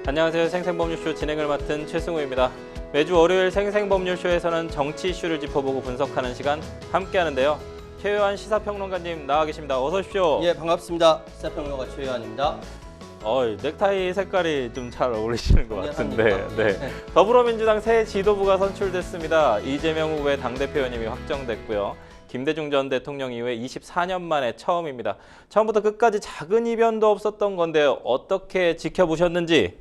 안녕하세요. 생생법률쇼 진행을 맡은 최승우입니다. 매주 월요일 생생법률쇼에서는 정치 이슈를 짚어보고 분석하는 시간 함께 하는데요. 최요한 시사평론가님 나와 계십니다. 어서 오십시오. 예, 반갑습니다. 시사평론가 최요한입니다. 넥타이 색깔이 좀 잘 어울리시는 것 같은데. 네. 네. 더불어민주당 새 지도부가 선출됐습니다. 이재명 후보의 당대표 연임이 확정됐고요. 김대중 전 대통령 이후에 24년 만에 처음입니다. 처음부터 끝까지 작은 이변도 없었던 건데요. 어떻게 지켜보셨는지?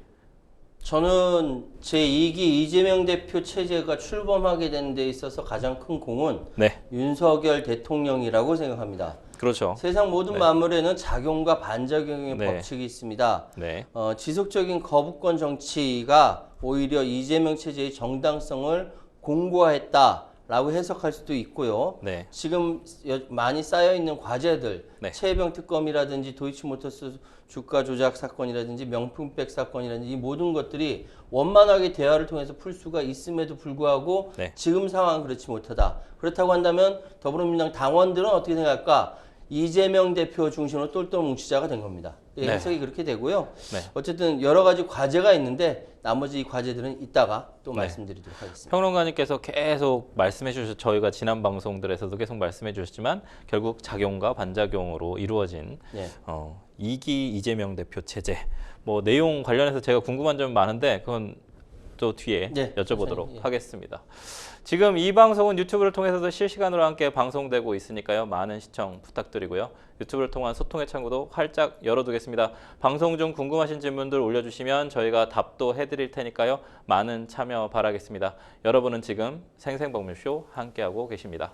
저는 제2기 이재명 대표 체제가 출범하게 된 데 있어서 가장 큰 공은 네, 윤석열 대통령이라고 생각합니다. 그렇죠. 세상 모든 네. 만물에는 작용과 반작용의 네. 법칙이 있습니다. 네, 지속적인 거부권 정치가 오히려 이재명 체제의 정당성을 공고화했다라고 해석할 수도 있고요. 네, 지금 많이 쌓여있는 과제들, 네. 최혜병 특검이라든지 도이치모터스 주가 조작 사건이라든지 명품백 사건이라든지 이 모든 것들이 원만하게 대화를 통해서 풀 수가 있음에도 불구하고 네. 지금 상황은 그렇지 못하다. 그렇다고 한다면 더불어민주당 당원들은 어떻게 생각할까? 이재명 대표 중심으로 똘똘 뭉치자가 된 겁니다. 예, 네. 해석이 그렇게 되고요. 네. 어쨌든 여러 가지 과제가 있는데 나머지 이 과제들은 이따가 또 네. 말씀드리도록 하겠습니다. 평론가님께서 계속 말씀해 주셔서 저희가 지난 방송들에서도 계속 말씀해 주셨지만 결국 작용과 반작용으로 이루어진 예. 2기 이재명 대표 체제 뭐 내용 관련해서 제가 궁금한 점이 많은데 그건 또 뒤에 네, 여쭤보도록 예. 하겠습니다. 지금 이 방송은 유튜브를 통해서도 실시간으로 함께 방송되고 있으니까요. 많은 시청 부탁드리고요. 유튜브를 통한 소통의 창구도 활짝 열어두겠습니다. 방송 중 궁금하신 질문들 올려주시면 저희가 답도 해드릴 테니까요. 많은 참여 바라겠습니다. 여러분은 지금 생생법률쇼 함께하고 계십니다.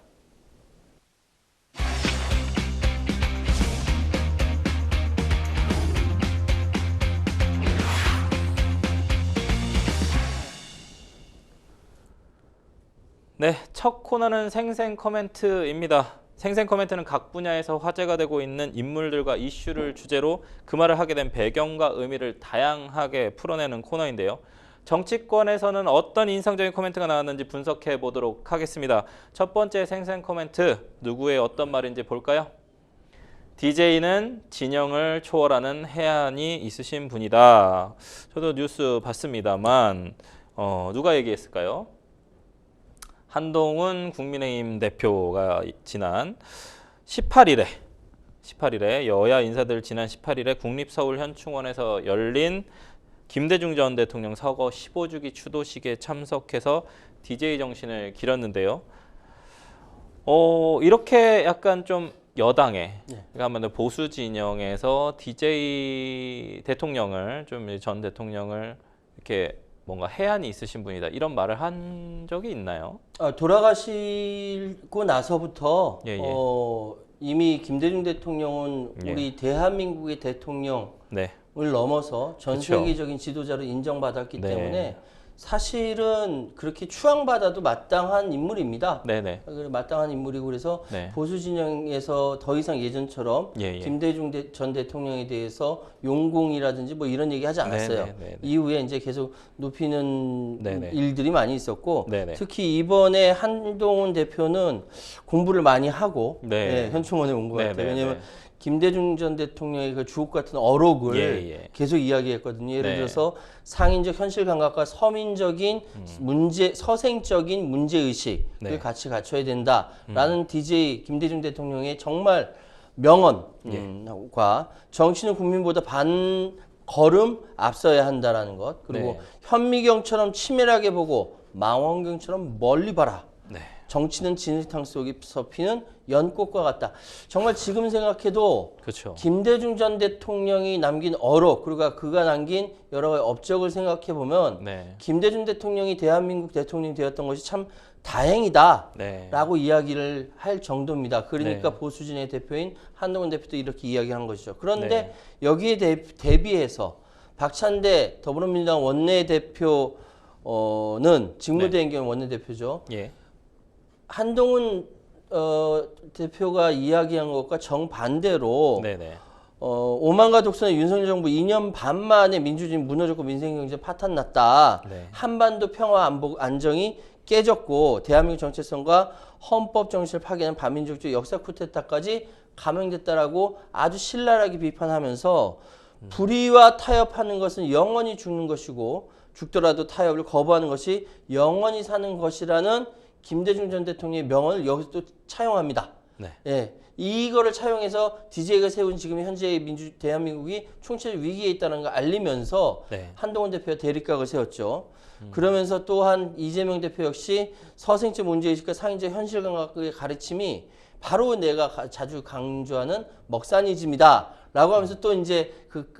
네, 첫 코너는 생생 코멘트입니다. 생생 코멘트는 각 분야에서 화제가 되고 있는 인물들과 이슈를 주제로 그 말을 하게 된 배경과 의미를 다양하게 풀어내는 코너인데요. 정치권에서는 어떤 인상적인 코멘트가 나왔는지 분석해 보도록 하겠습니다. 첫 번째 생생 코멘트, 누구의 어떤 말인지 볼까요? DJ는 진영을 초월하는 해안이 있으신 분이다. 저도 뉴스 봤습니다만 누가 얘기했을까요? 한동훈 국민의힘 대표가 지난 18일에 여야 인사들 지난 18일에 국립서울현충원에서 열린 김대중 전 대통령 서거 15주기 추도식에 참석해서 DJ 정신을 기렸는데요. 이렇게 약간 좀 여당의 그러니까 보수 진영에서 DJ 대통령을 좀 전 대통령을 이렇게 뭔가 해안이 있으신 분이다 이런 말을 한 적이 있나요? 돌아가시고 나서부터 예. 이미 김대중 대통령은 예. 우리 대한민국의 대통령을 네, 넘어서 전 그쵸. 세계적인 지도자로 인정받았기 네. 때문에 사실은 그렇게 추앙받아도 마땅한 인물입니다. 네네. 마땅한 인물이고 그래서 네. 보수 진영에서 더 이상 예전처럼 예. 김대중 전 대통령에 대해서 용공이라든지 뭐 이런 얘기 하지 않았어요. 네네. 이후에 이제 계속 높이는 네네. 일들이 많이 있었고 네네. 특히 이번에 한동훈 대표는 공부를 많이 하고 네. 현충원에 온 것 같아요. 네네네. 왜냐하면 김대중 전 대통령의 그 주옥 같은 어록을 예. 계속 이야기했거든요. 예를 네. 들어서 상인적 현실 감각과 서민적인 서생적인 문제 의식을 네. 같이 갖춰야 된다라는 DJ 김대중 대통령의 정말 명언과 정치는 국민보다 반 걸음 앞서야 한다라는 것. 그리고 네. 현미경처럼 치밀하게 보고 망원경처럼 멀리 봐라. 네. 정치는 진흙탕 속에서 피는 연꽃과 같다. 정말 지금 생각해도 그렇죠. 김대중 전 대통령이 남긴 어록 그리고 그가 남긴 여러 가지 업적을 생각해 보면 네. 김대중 대통령이 대한민국 대통령이 되었던 것이 참 다행이다. 네. 라고 이야기를 할 정도입니다. 그러니까 네. 보수진의 대표인 한동훈 대표도 이렇게 이야기한 것이죠. 그런데 네. 여기에 대비해서 박찬대 더불어민주당 원내대표는 직무대행 경우 원내대표죠. 예. 한동훈 대표가 이야기한 것과 정반대로 네네. 오만과 독선의 윤석열 정부 2년 반 만에 민주주의 무너졌고 민생경제 파탄났다. 네. 한반도 평화 안정이 깨졌고 대한민국 정체성과 헌법 정신을 파괴하는 반민족적 역사 쿠데타까지 감행됐다라고 아주 신랄하게 비판하면서 불의와 타협하는 것은 영원히 죽는 것이고 죽더라도 타협을 거부하는 것이 영원히 사는 것이라는 김대중 전 대통령의 명언을 여기서 또 차용합니다. 네. 예, 이거를 차용해서 DJ가 세운 지금 현재의 대한민국이 총체적 위기에 있다는 걸 알리면서 네. 한동훈 대표가 대립각을 세웠죠. 그러면서 또한 이재명 대표 역시 서생적 문제의식과 상인적 현실감각의 가르침이 바로 내가 자주 강조하는 먹사니즘이다 라고 하면서 또 이제 그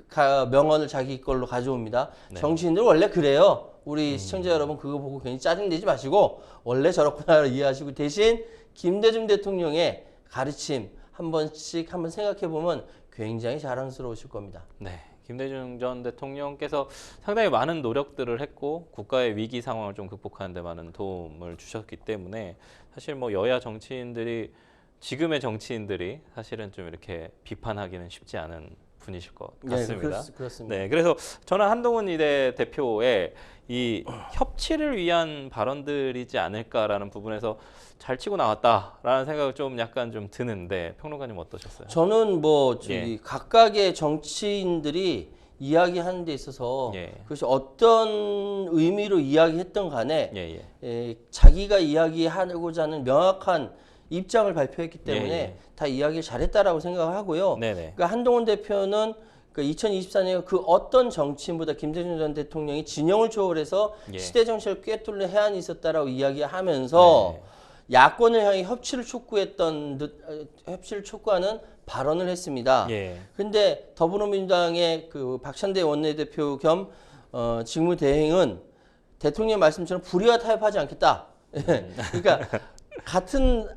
명언을 자기 걸로 가져옵니다. 네. 정치인들 원래 그래요. 우리 시청자 여러분 그거 보고 괜히 짜증내지 마시고 원래 저렇구나 이해하시고 대신 김대중 대통령의 가르침 한 번씩 한번 생각해 보면 굉장히 자랑스러우실 겁니다. 네. 김대중 전 대통령께서 상당히 많은 노력들을 했고 국가의 위기 상황을 좀 극복하는 데 많은 도움을 주셨기 때문에 사실 뭐 여야 정치인들이 지금의 정치인들이 사실은 좀 이렇게 비판하기는 쉽지 않은 분이실 것 같습니다. 네, 그렇습니다. 네, 그래서 저는 한동훈 이대 대표의 이 협치를 위한 발언들이지 않을까라는 부분에서 잘 치고 나왔다라는 생각이 좀 약간 좀 드는데 평론가님 어떠셨어요? 저는 뭐 저기 예. 각각의 정치인들이 이야기하는 데 있어서 예. 그것이 어떤 의미로 이야기했던 간에 예, 자기가 이야기하고자 하는 명확한 입장을 발표했기 때문에 예. 다 이야기를 잘했다라고 생각을 하고요. 네네. 그러니까 한동훈 대표는 그 2024년 그 어떤 정치인보다 김대중 전 대통령이 진영을 초월해서 예. 시대 정치를 꿰뚫는 해안이 있었다라고 이야기하면서 네. 야권을 향해 협치를 촉구하는 발언을 했습니다. 예. 근데 더불어민주당의 그 박찬대 원내대표 겸 직무대행은 대통령 말씀처럼 불의와 타협하지 않겠다. 그러니까 같은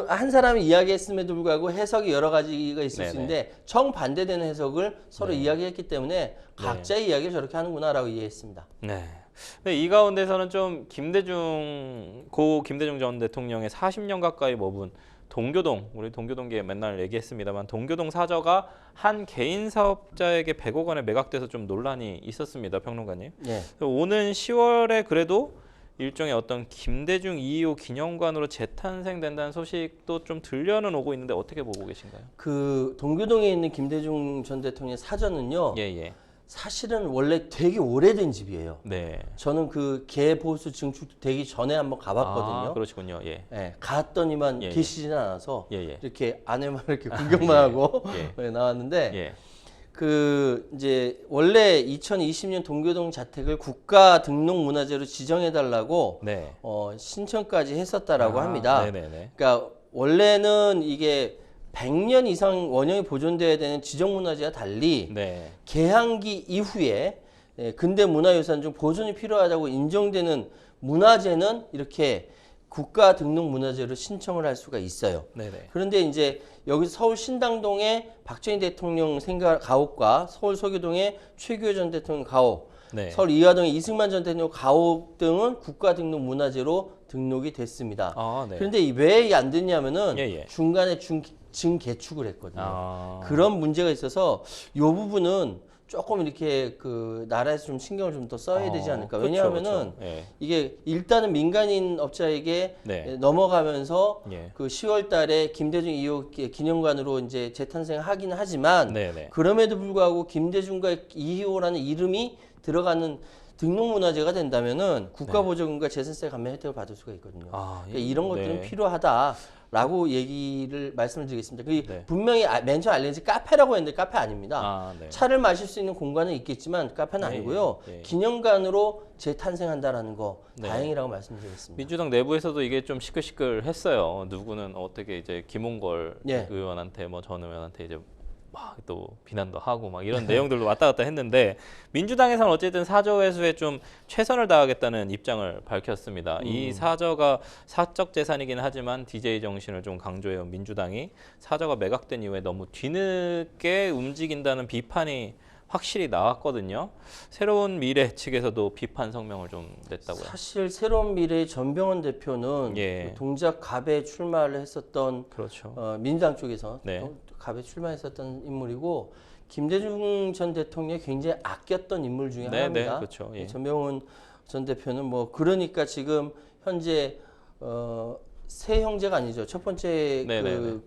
한 사람이 이야기했음에도 불구하고 해석이 여러 가지가 있을 네네. 수 있는데 정반대되는 해석을 서로 네. 이야기했기 때문에 각자의 이야기를 저렇게 하는구나라고 이해했습니다. 네. 근데 이 가운데서는 좀 고 김대중 전 대통령의 40년 가까이 머문 동교동, 우리 동교동계 맨날 얘기했습니다만 동교동 사저가 한 개인 사업자에게 100억 원에 매각돼서 좀 논란이 있었습니다, 평론가님. 예. 오는 10월에 그래도 일종의 어떤 김대중 2.25 기념관으로 재탄생된다는 소식도 좀 들려는 오고 있는데 어떻게 보고 계신가요? 그 동교동에 있는 김대중 전 대통령의 사저는요. 예. 사실은 원래 되게 오래된 집이에요. 네. 저는 그 개보수 증축 되기 전에 한번 가봤거든요. 아, 그러시군요. 예. 예, 갔더니만 예, 예. 계시지는 않아서 예. 이렇게 안에만 이렇게 구경만 하고 예. 나왔는데 예. 그 이제 원래 2020년 동교동 자택을 국가 등록 문화재로 지정해 달라고 네. 신청까지 했었다라고 아, 합니다. 네네네. 그러니까 원래는 이게 100년 이상 원형이 보존돼야 되는 지정문화재와 달리 네. 개항기 이후에 근대 문화유산 중 보존이 필요하다고 인정되는 문화재는 이렇게 국가 등록 문화재로 신청을 할 수가 있어요. 네네. 그런데 이제 여기 서울 신당동의 박정희 대통령 가옥과 서울 서교동의 최규호 전 대통령 가옥, 네. 서울 이화동의 이승만 전 대통령 가옥 등은 국가 등록 문화재로 등록이 됐습니다. 아, 네. 그런데 왜 안 됐냐면은 예. 중간에 증개축을 했거든요. 아. 그런 문제가 있어서 이 부분은 조금 이렇게 그 나라에서 좀 신경을 좀 더 써야 되지 않을까. 그쵸, 왜냐하면은 그쵸. 예. 이게 일단은 민간인 업자에게 네. 넘어가면서 예. 그 10월 달에 김대중 2.25 기념관으로 이제 재탄생하긴 하지만 네네. 그럼에도 불구하고 김대중과 2.25라는 이름이 들어가는 등록문화재가 된다면은 국가보조금과 재산세 감면 혜택을 받을 수가 있거든요. 아, 그러니까 이런 것들은 네. 필요하다라고 말씀을 드리겠습니다. 그게 네. 분명히 맨 처음 알려진 카페라고 했는데 카페 아닙니다. 아, 네. 차를 마실 수 있는 공간은 있겠지만 카페는 네, 아니고요. 예. 기념관으로 재탄생한다라는 거 네. 다행이라고 말씀드리겠습니다. 민주당 내부에서도 이게 좀 시끌시끌했어요. 누구는 어떻게 이제 김홍걸 예. 의원한테 뭐 전 의원한테 이제 막 또 비난도 하고 막 이런 내용들도 왔다 갔다 했는데 민주당에서는 어쨌든 사저 회수에 좀 최선을 다하겠다는 입장을 밝혔습니다. 이 사저가 사적 재산이긴 하지만 DJ 정신을 좀 강조해온 민주당이 사저가 매각된 이후에 너무 뒤늦게 움직인다는 비판이 확실히 나왔거든요. 새로운 미래 측에서도 비판 성명을 좀 냈다고요. 사실 새로운 미래의 전병헌 대표는 예. 그 동작 갑에 출마를 했었던 그렇죠. 민주당 쪽에서 네. 갑에 출마했었던 인물이고 김대중 전 대통령이 굉장히 아꼈던 인물 중에 네, 하나입니다. 네, 그렇죠. 예. 전병헌 전 대표는 뭐 그러니까 지금 현재 세 형제가 아니죠. 첫 번째 네, 네,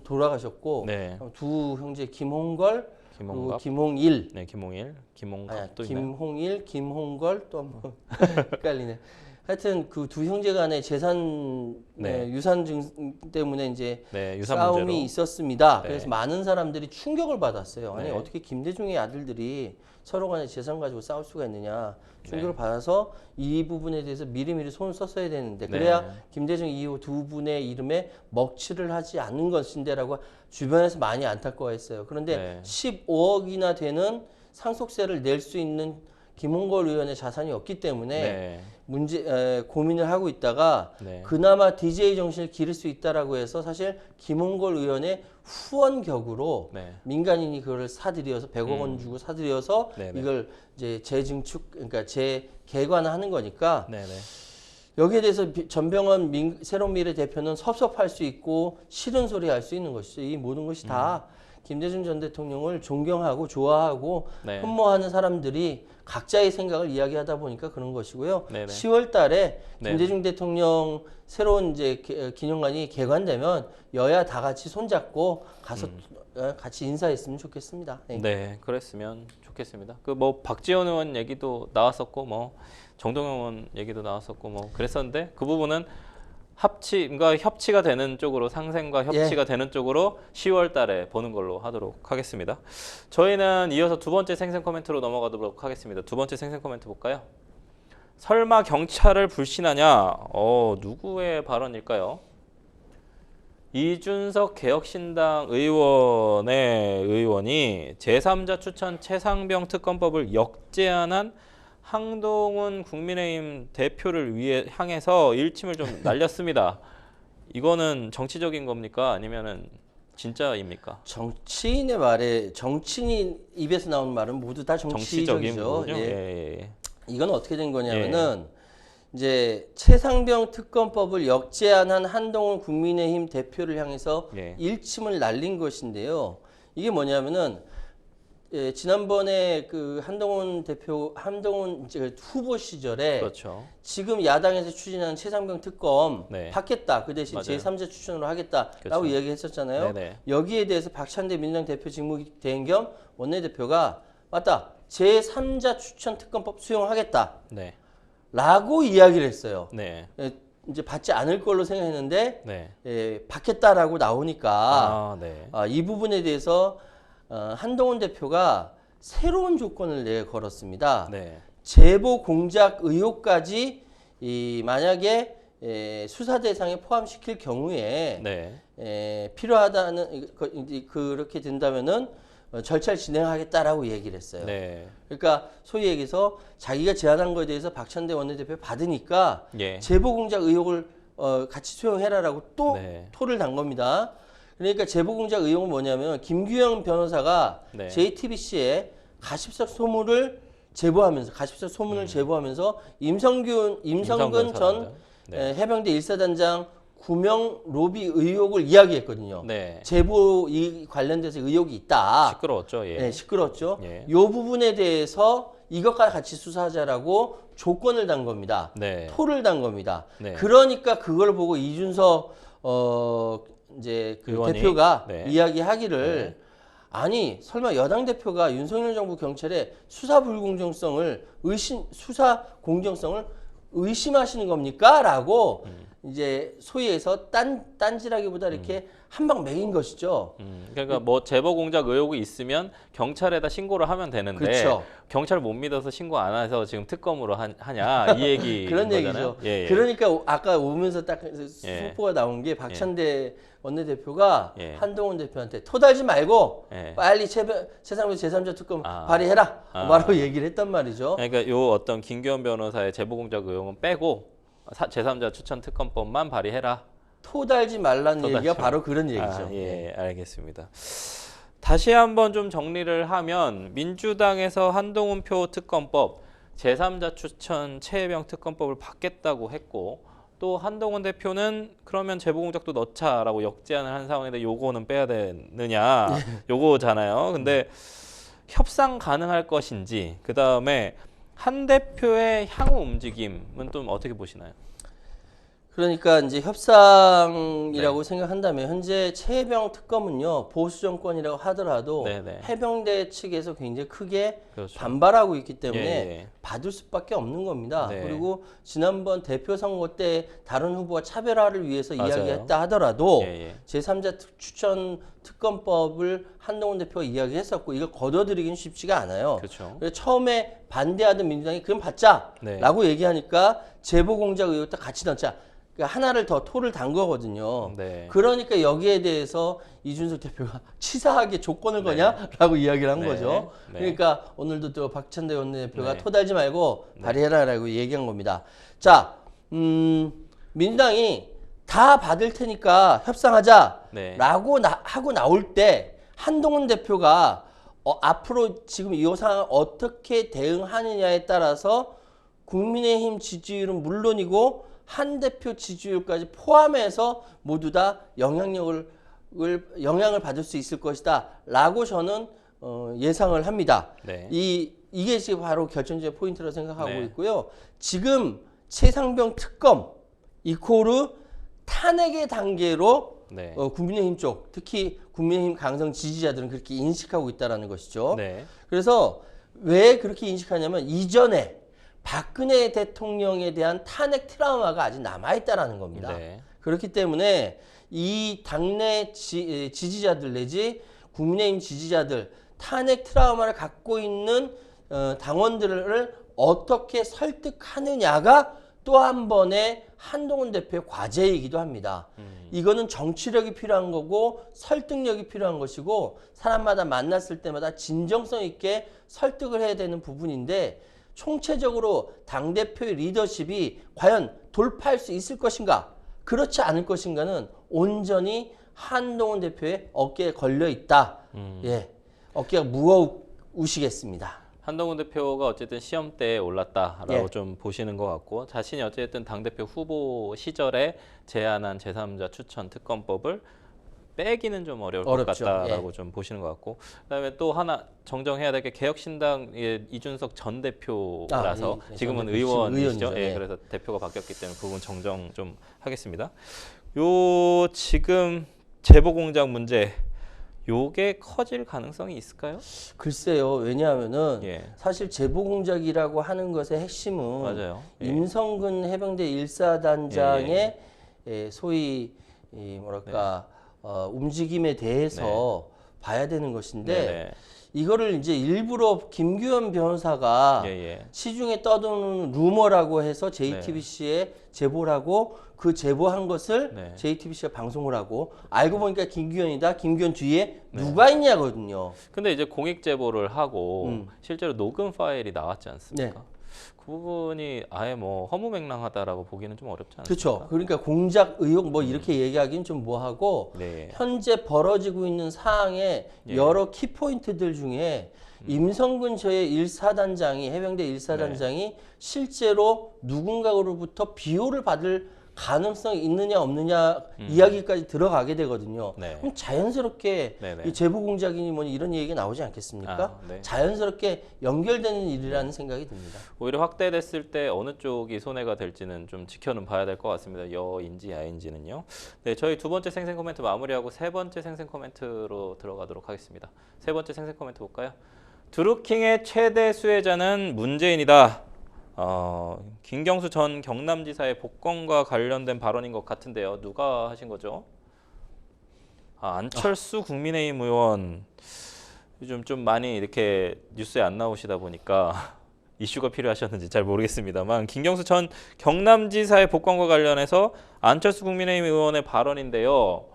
돌아가셨고 네. 두 형제 김홍걸 그리고 김홍갑. 김홍일, 네, 김홍일, 김홍갑도 있나요? 김홍일, 김홍걸 또 한번 헷갈리네. 하여튼 그 두 형제 간의 재산 네. 유산 증 때문에 이제 네, 유산 싸움이 문제로. 있었습니다. 네. 그래서 많은 사람들이 충격을 받았어요. 아니 네. 어떻게 김대중의 아들들이 서로 간에 재산 가지고 싸울 수가 있느냐 충격을 네. 받아서 이 부분에 대해서 미리미리 손을 썼어야 되는데 그래야 네. 김대중 이후 두 분의 이름에 먹칠을 하지 않는 것인데라고 주변에서 많이 안타까워했어요. 그런데 네. 15억이나 되는 상속세를 낼 수 있는 김홍걸 의원의 자산이 없기 때문에 네. 고민을 하고 있다가 네. 그나마 DJ 정신을 기를 수 있다라고 해서 사실 김홍걸 의원의 후원격으로 네. 민간인이 그거를 사들여서 100억 원 주고 사들여서 네네. 이걸 이제 재증축 그러니까 재개관하는 거니까 네, 네. 여기에 대해서 전병헌 새로운 미래 대표는 섭섭할 수 있고 싫은 소리 할 수 있는 것이죠. 이 모든 것이 다 김대중 전 대통령을 존경하고 좋아하고 네. 흠모하는 사람들이 각자의 생각을 이야기하다 보니까 그런 것이고요. 네네. 10월 달에 네. 김대중 대통령 새로운 이제 기념관이 개관되면 여야 다 같이 손잡고 가서 같이 인사했으면 좋겠습니다. 네. 네, 그랬으면 좋겠습니다. 그 뭐 박지원 의원 얘기도 나왔었고 뭐 정동영 의원 얘기도 나왔었고 뭐 그랬었는데 그 부분은 그러니까 협치가 되는 쪽으로 상생과 협치가 되는 쪽으로 10월 달에 보는 걸로 하도록 하겠습니다. 저희는 이어서 두 번째 생생 코멘트로 넘어가도록 하겠습니다. 두 번째 생생 코멘트 볼까요? 설마 경찰을 불신하냐? 누구의 발언일까요? 이준석 개혁신당 의원이 제3자 추천 최상병 특검법을 역제안한 한동훈 국민의힘 대표를 향해서 일침을 좀 날렸습니다. 이거는 정치적인 겁니까? 아니면은 진짜입니까? 정치인이 입에서 나오는 말은 모두 다 정치적인 정치적이죠. 거군요. 예. 이건 어떻게 된 거냐면은 이제 최상병 특검법을 역제안한 한동훈 국민의힘 대표를 향해서 일침을 날린 것인데요. 이게 뭐냐면은 지난번에 그 한동훈 이제 후보 시절에 그렇죠. 지금 야당에서 추진하는 최상병 특검 받겠다. 그 대신 맞아요. 제3자 추천으로 하겠다라고 그렇죠. 얘기했었잖아요. 네네. 여기에 대해서 박찬대 민주당 대표 직무대행 겸 원내대표가 맞다. 제3자 추천 특검법 수용하겠다. 네. 라고 이야기를 했어요. 네. 이제 받지 않을 걸로 생각했는데 네. 받겠다라고 나오니까 네. 이 부분에 대해서 한동훈 대표가 새로운 조건을 내걸었습니다. 네. 제보 공작 의혹까지 만약에 수사 대상에 포함시킬 경우에 필요하다는 그렇게 된다면은 절차를 진행하겠다라고 얘기를 했어요. 네. 그러니까 소위 얘기해서 자기가 제안한 거에 대해서 박찬대 원내대표 받으니까 제보 공작 의혹을 같이 수용해라라고 또 토를 단 겁니다. 그러니까 제보 공작 의혹은 뭐냐면 김규영 변호사가 JTBC에 가십적 소문을 제보하면서 임성근 전 해병대 1사단장 구명 로비 의혹을 이야기했거든요. 제보 이 관련돼서 의혹이 있다. 시끄러웠죠. 네, 시끄러웠죠. 이 부분에 대해서 이것과 같이 수사하자라고 조건을 단 겁니다. 토를 단 겁니다. 그러니까 그걸 보고 이준석 이제 그 대표가 이야기하기를 아니 설마 여당 대표가 윤석열 정부 경찰의 수사 공정성을 의심하시는 겁니까?라고 이제 소위에서 딴지라기보다 이렇게 한 방 매긴 것이죠. 그러니까 뭐 제보 공작 의혹이 있으면 경찰에다 신고를 하면 되는데 그렇죠. 경찰을 못 믿어서 신고 안 해서 지금 특검으로 하냐 이 얘기 그런 거잖아요. 얘기죠. 그러니까 아까 오면서 딱 속보가 나온 게 박찬대 원내대표가 한동훈 대표한테 토달지 말고 빨리 최상병 제3자 특검 발의해라 라고 얘기를 했단 말이죠. 그러니까 요 어떤 김규현 변호사의 제보 공작 의혹은 빼고 제3자 추천 특검법만 발의해라. 토달지 말라는 얘기가 바로 그런 얘기죠. 알겠습니다. 다시 한번 좀 정리를 하면 민주당에서 한동훈 표 특검법, 제3자 추천 최혜병 특검법을 받겠다고 했고 또 한동훈 대표는 그러면 제보 공작도 넣자라고 역제안을 한 상황인데 요거는 빼야 되느냐 요거잖아요. 근데 협상 가능할 것인지 그다음에 한 대표의 향후 움직임은 좀 어떻게 보시나요? 그러니까 이제 협상이라고 생각한다면 현재 최혜병 특검은요 보수 정권이라고 하더라도 네네. 해병대 측에서 굉장히 크게 그렇죠. 반발하고 있기 때문에 예. 받을 수밖에 없는 겁니다. 네. 그리고 지난번 대표 선거 때 다른 후보와 차별화를 위해서 맞아요. 이야기했다 하더라도 예. 제3자 추천 특검법을 한동훈 대표가 이야기했었고 이걸 거둬들이기는 쉽지가 않아요. 그렇죠. 그래서 처음에 반대하던 민주당이 그럼 받자라고 네. 얘기하니까 제보공작 의혹도 같이 넣자. 그러니까 하나를 더 토를 단 거거든요. 네. 그러니까 여기에 대해서 이준석 대표가 치사하게 조건을 네. 거냐라고 이야기를 한 네. 거죠. 네. 그러니까 오늘도 또 박찬대 원내대표가 네. 토 달지 말고 발의해라라고 얘기한 겁니다. 자, 민주당이 다 받을 테니까 협상하자라고 네. 하고 나올 때 한동훈 대표가 앞으로 지금 이 상황을 어떻게 대응하느냐에 따라서 국민의힘 지지율은 물론이고 한 대표 지지율까지 포함해서 모두 다 영향을 받을 수 있을 것이다라고 저는 예상을 합니다. 네. 이게 지금 바로 결정적인 포인트라고 생각하고 네. 있고요. 지금 최상병 특검 이코르 탄핵의 단계로 네. 국민의힘 쪽 특히 국민의힘 강성 지지자들은 그렇게 인식하고 있다라는 것이죠. 네. 그래서 왜 그렇게 인식하냐면 이전에 박근혜 대통령에 대한 탄핵 트라우마가 아직 남아있다라는 겁니다. 네. 그렇기 때문에 이 당내 지지자들 내지 국민의힘 지지자들 탄핵 트라우마를 갖고 있는 당원들을 어떻게 설득하느냐가 또 한 번의 한동훈 대표의 과제이기도 합니다. 이거는 정치력이 필요한 거고 설득력이 필요한 것이고 사람마다 만났을 때마다 진정성 있게 설득을 해야 되는 부분인데 총체적으로 당대표의 리더십이 과연 돌파할 수 있을 것인가 그렇지 않을 것인가는 온전히 한동훈 대표의 어깨에 걸려 있다. 예, 어깨가 무거우시겠습니다. 한동훈 대표가 어쨌든 시험대에 올랐다라고 예. 좀 보시는 것 같고 자신이 어쨌든 당대표 후보 시절에 제안한 제3자 추천 특검법을 빼기는 좀 어려울 어렵죠. 것 같다라고 예. 좀 보시는 것 같고 그다음에 또 하나 정정해야 될 게 개혁신당의 이준석 전 대표라서 지금은 의원이시죠. 의원이죠. 예, 예. 그래서 대표가 바뀌었기 때문에 그 부분 정정 좀 하겠습니다. 요 지금 제보 공작 문제 요게 커질 가능성이 있을까요? 글쎄요. 왜냐하면은 예. 사실 제보 공작이라고 하는 것의 핵심은 맞아요. 예. 임성근 해병대 1사단장의 소위 뭐랄까 움직임에 대해서 봐야 되는 것인데 네네. 이거를 이제 일부러 김규현 변호사가 예. 시중에 떠도는 루머라고 해서 JTBC에 제보를 하고 그 제보한 것을 네. JTBC가 방송을 하고 알고 보니까 김규현이다. 김규현 뒤에 누가 있냐거든요. 근데 이제 공익 제보를 하고 실제로 녹음 파일이 나왔지 않습니까? 네. 그 부분이 아예 뭐 허무맹랑하다라고 보기는 좀 어렵지 않습니까? 그렇죠. 그러니까 공작 의혹 뭐 이렇게 얘기하기는 좀 뭐하고 네. 현재 벌어지고 있는 사항의 예. 여러 키포인트들 중에 임성근 저의 1사단장이 해병대 1사단장이 네. 실제로 누군가로부터 비호를 받을 가능성이 있느냐 없느냐 이야기까지 들어가게 되거든요. 네. 그럼 자연스럽게 네네. 이 제보 공작이니 뭐니 이런 얘기가 나오지 않겠습니까? 아, 네. 자연스럽게 연결되는 일이라는 생각이 듭니다. 오히려 확대됐을 때 어느 쪽이 손해가 될지는 좀 지켜는 봐야 될 것 같습니다. 여인지 야인지는요. 네, 저희 두 번째 생생 코멘트 마무리하고 세 번째 생생 코멘트로 들어가도록 하겠습니다. 세 번째 생생 코멘트 볼까요? 드루킹의 최대 수혜자는 문재인이다. 김경수 전 경남지사의 복권과 관련된 발언인 것 같은데요. 누가 하신 거죠? 안철수 국민의힘 의원. 요즘 좀 많이 이렇게 뉴스에 안 나오시다 보니까 이슈가 필요하셨는지 잘 모르겠습니다만 김경수 전 경남지사의 복권과 관련해서 안철수 국민의힘 의원의 발언인데요.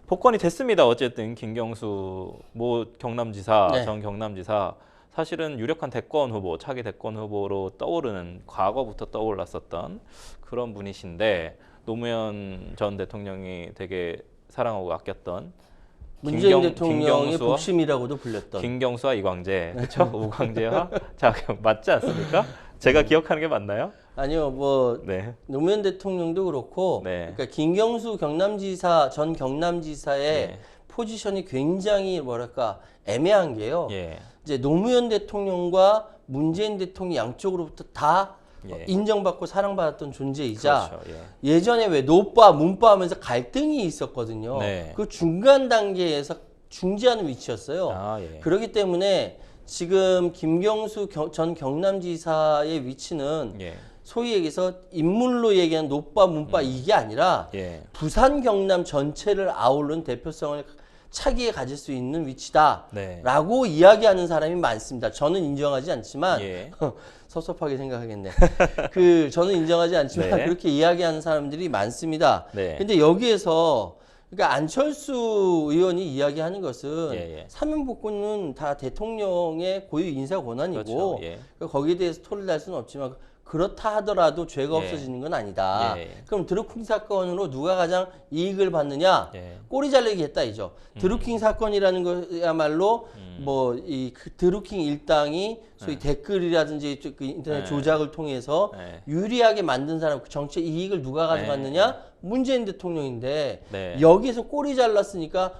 복권이 됐습니다. 어쨌든 김경수 경남지사 네. 전 경남지사 사실은 유력한 대권 후보, 차기 대권 후보로 떠오르는 과거부터 떠올랐었던 그런 분이신데 노무현 전 대통령이 되게 사랑하고 아꼈던 문재인 대통령의 김경수와 복심이라고도 불렸던 김경수와 이광재, 그렇죠? 우광재와 자 맞지 않습니까? 제가 기억하는 게 맞나요? 아니요, 뭐 네. 노무현 대통령도 그렇고, 네. 그러니까 김경수 전 경남지사의 네. 포지션이 굉장히 뭐랄까 애매한 게요. 예. 이제 노무현 대통령과 문재인 대통령 양쪽으로부터 다 예. 인정받고 사랑받았던 존재이자 그렇죠. 예. 예전에 왜 노빠 문빠 하면서 갈등이 있었거든요. 네. 그 중간 단계에서 중재하는 위치였어요. 아, 예. 그렇기 때문에 지금 김경수 전 경남지사의 위치는 예. 소위 얘기해서 인물로 얘기한 노빠 문빠 이게 아니라 예. 부산 경남 전체를 아우르는 대표성을 차기에 가질 수 있는 위치다라고 네. 이야기하는 사람이 많습니다. 저는 인정하지 않지만 예. 섭섭하게 생각하겠네. 저는 인정하지 않지만 네. 그렇게 이야기하는 사람들이 많습니다. 네. 근데 여기에서 그러니까 안철수 의원이 이야기하는 것은 예. 사면복권은 다 대통령의 고유 인사 권한이고 그렇죠. 예. 거기에 대해서 토를 달 수는 없지만 그렇다 하더라도 죄가 예. 없어지는 건 아니다. 예. 그럼 드루킹 사건으로 누가 가장 이익을 받느냐? 예. 꼬리 잘리기 했다 이죠. 드루킹 사건이라는 거야말로 뭐 이 드루킹 일당이 소위 댓글이라든지 그 인터넷 네. 조작을 통해서 네. 유리하게 만든 사람 그 정치 이익을 누가 가져갔느냐? 문재인 대통령인데 네. 여기에서 꼬리 잘랐으니까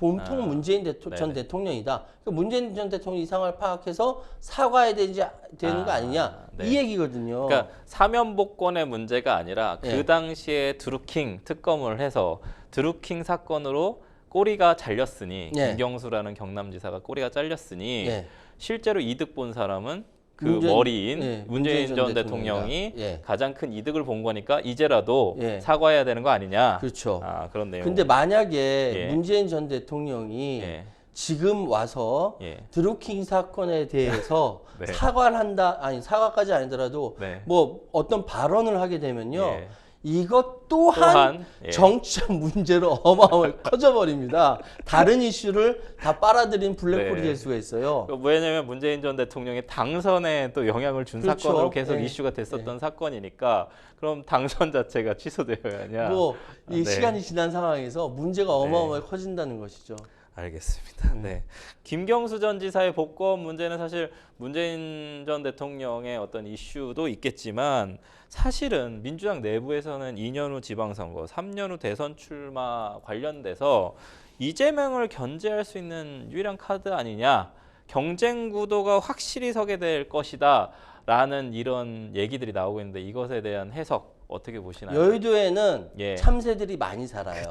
몸통 문재인 전 네네. 대통령이다. 그러니까 문재인 전 대통령 이 상황을 파악해서 사과해야 되는 거 아니냐? 네. 이 얘기거든요. 그러니까 사면복권의 문제가 아니라 그 예. 당시에 드루킹 특검을 해서 드루킹 사건으로 꼬리가 잘렸으니 예. 김경수라는 경남지사가 꼬리가 잘렸으니 예. 실제로 이득 본 사람은 그 문재인- 머리인 예, 문재인 전 대통령이 예. 가장 큰 이득을 본 거니까 이제라도 예. 사과해야 되는 거 아니냐. 그렇죠. 아, 그런 내용. 근데 만약에 예. 문재인 전 대통령이 예. 지금 와서 예. 드루킹 사건에 대해서 네. 사과를 한다, 아니 사과까지 아니더라도 네. 뭐 어떤 발언을 하게 되면요. 예. 이것 또한 예. 정치적 문제로 어마어마하게 커져버립니다. 다른 이슈를 다 빨아들인 블랙홀이 네. 될 수가 있어요. 왜냐하면 문재인 전 대통령의 당선에 또 영향을 준 그렇죠. 사건으로 계속 예. 이슈가 됐었던 사건이니까 그럼 당선 자체가 취소되어야 하냐. 뭐 이 네. 시간이 지난 상황에서 문제가 어마어마하게 커진다는 것이죠. 알겠습니다. 네. 김경수 전 지사의 복권 문제는 사실 문재인 전 대통령의 어떤 이슈도 있겠지만 사실은 민주당 내부에서는 2년 후 지방선거, 3년 후 대선 출마 관련돼서 이재명을 견제할 수 있는 유일한 카드 아니냐. 경쟁 구도가 확실히 서게 될 것이다. 라는 이런 얘기들이 나오고 있는데 이것에 대한 해석 어떻게 보시나요? 여의도에는 예. 참새들이 많이 살아요.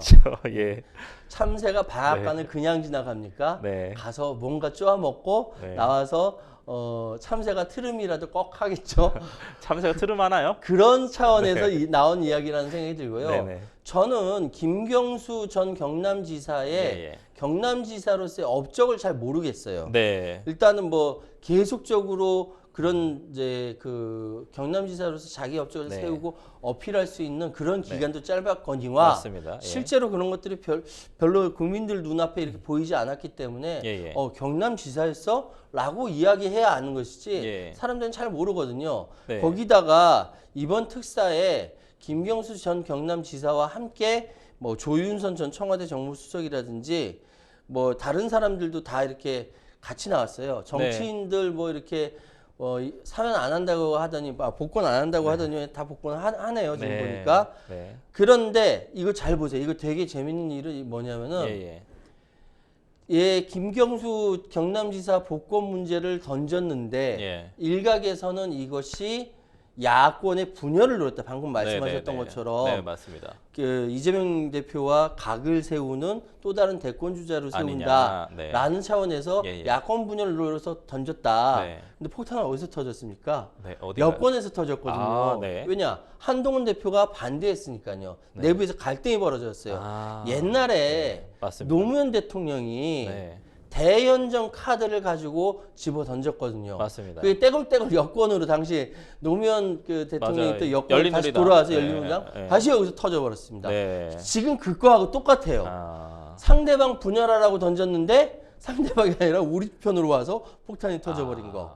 예. 참새가 바깥을 그냥 지나갑니까? 네. 가서 뭔가 쪼아 먹고 네. 나와서 참새가 트름이라도 꼭 하겠죠. 참새가 트름하나요? 그런 차원에서 나온 이야기라는 생각이 들고요. 네네. 저는 김경수 전 경남지사의 예. 경남지사로서의 업적을 잘 모르겠어요. 네. 일단은 뭐 계속적으로 그런 이제 그 경남지사로서 자기 업적을 네. 세우고 어필할 수 있는 그런 기간도 짧았거니와 맞습니다. 예. 실제로 그런 것들이 별로 국민들 눈앞에 이렇게 보이지 않았기 때문에 예. 경남지사였어? 라고 이야기해야 아는 것이지 예. 사람들은 잘 모르거든요. 네. 거기다가 이번 특사에 김경수 전 경남지사와 함께 뭐 조윤선 전 청와대 정무수석이라든지 뭐 다른 사람들도 다 이렇게 같이 나왔어요. 정치인들 뭐 이렇게 사면 안 한다고 하더니 복권 안 한다고 하더니 다 복권 하네요. 지금 보니까. 네. 그런데 이거 잘 보세요. 이거 되게 재밌는 일이 뭐냐면은 김경수 경남지사 복권 문제를 던졌는데 예. 일각에서는 이것이 야권의 분열을 노렸다. 방금 말씀하셨던 것처럼 네, 맞습니다. 그 이재명 대표와 각을 세우는 또 다른 대권 주자로 아니냐. 세운다라는 차원에서 예. 야권 분열을 노려서 던졌다. 네. 근데 폭탄은 어디서 터졌습니까? 네, 어디가요? 여권에서 터졌거든요. 아, 네. 왜냐? 한동훈 대표가 반대했으니까요. 내부에서 갈등이 벌어졌어요. 아, 옛날에 맞습니다. 노무현 대통령이 네. 대연정 카드를 가지고 집어 던졌거든요. 맞습니다. 그게 떼굴떼굴 여권으로 당시 노무현 그 대통령이 맞아요. 또 여권 다시 열린우리당. 돌아와서 네, 열린우리당 네. 다시 여기서 터져버렸습니다. 네. 지금 그거하고 똑같아요. 아, 상대방 분열하라고 던졌는데 상대방이 아니라 우리 편으로 와서 폭탄이 터져버린 거.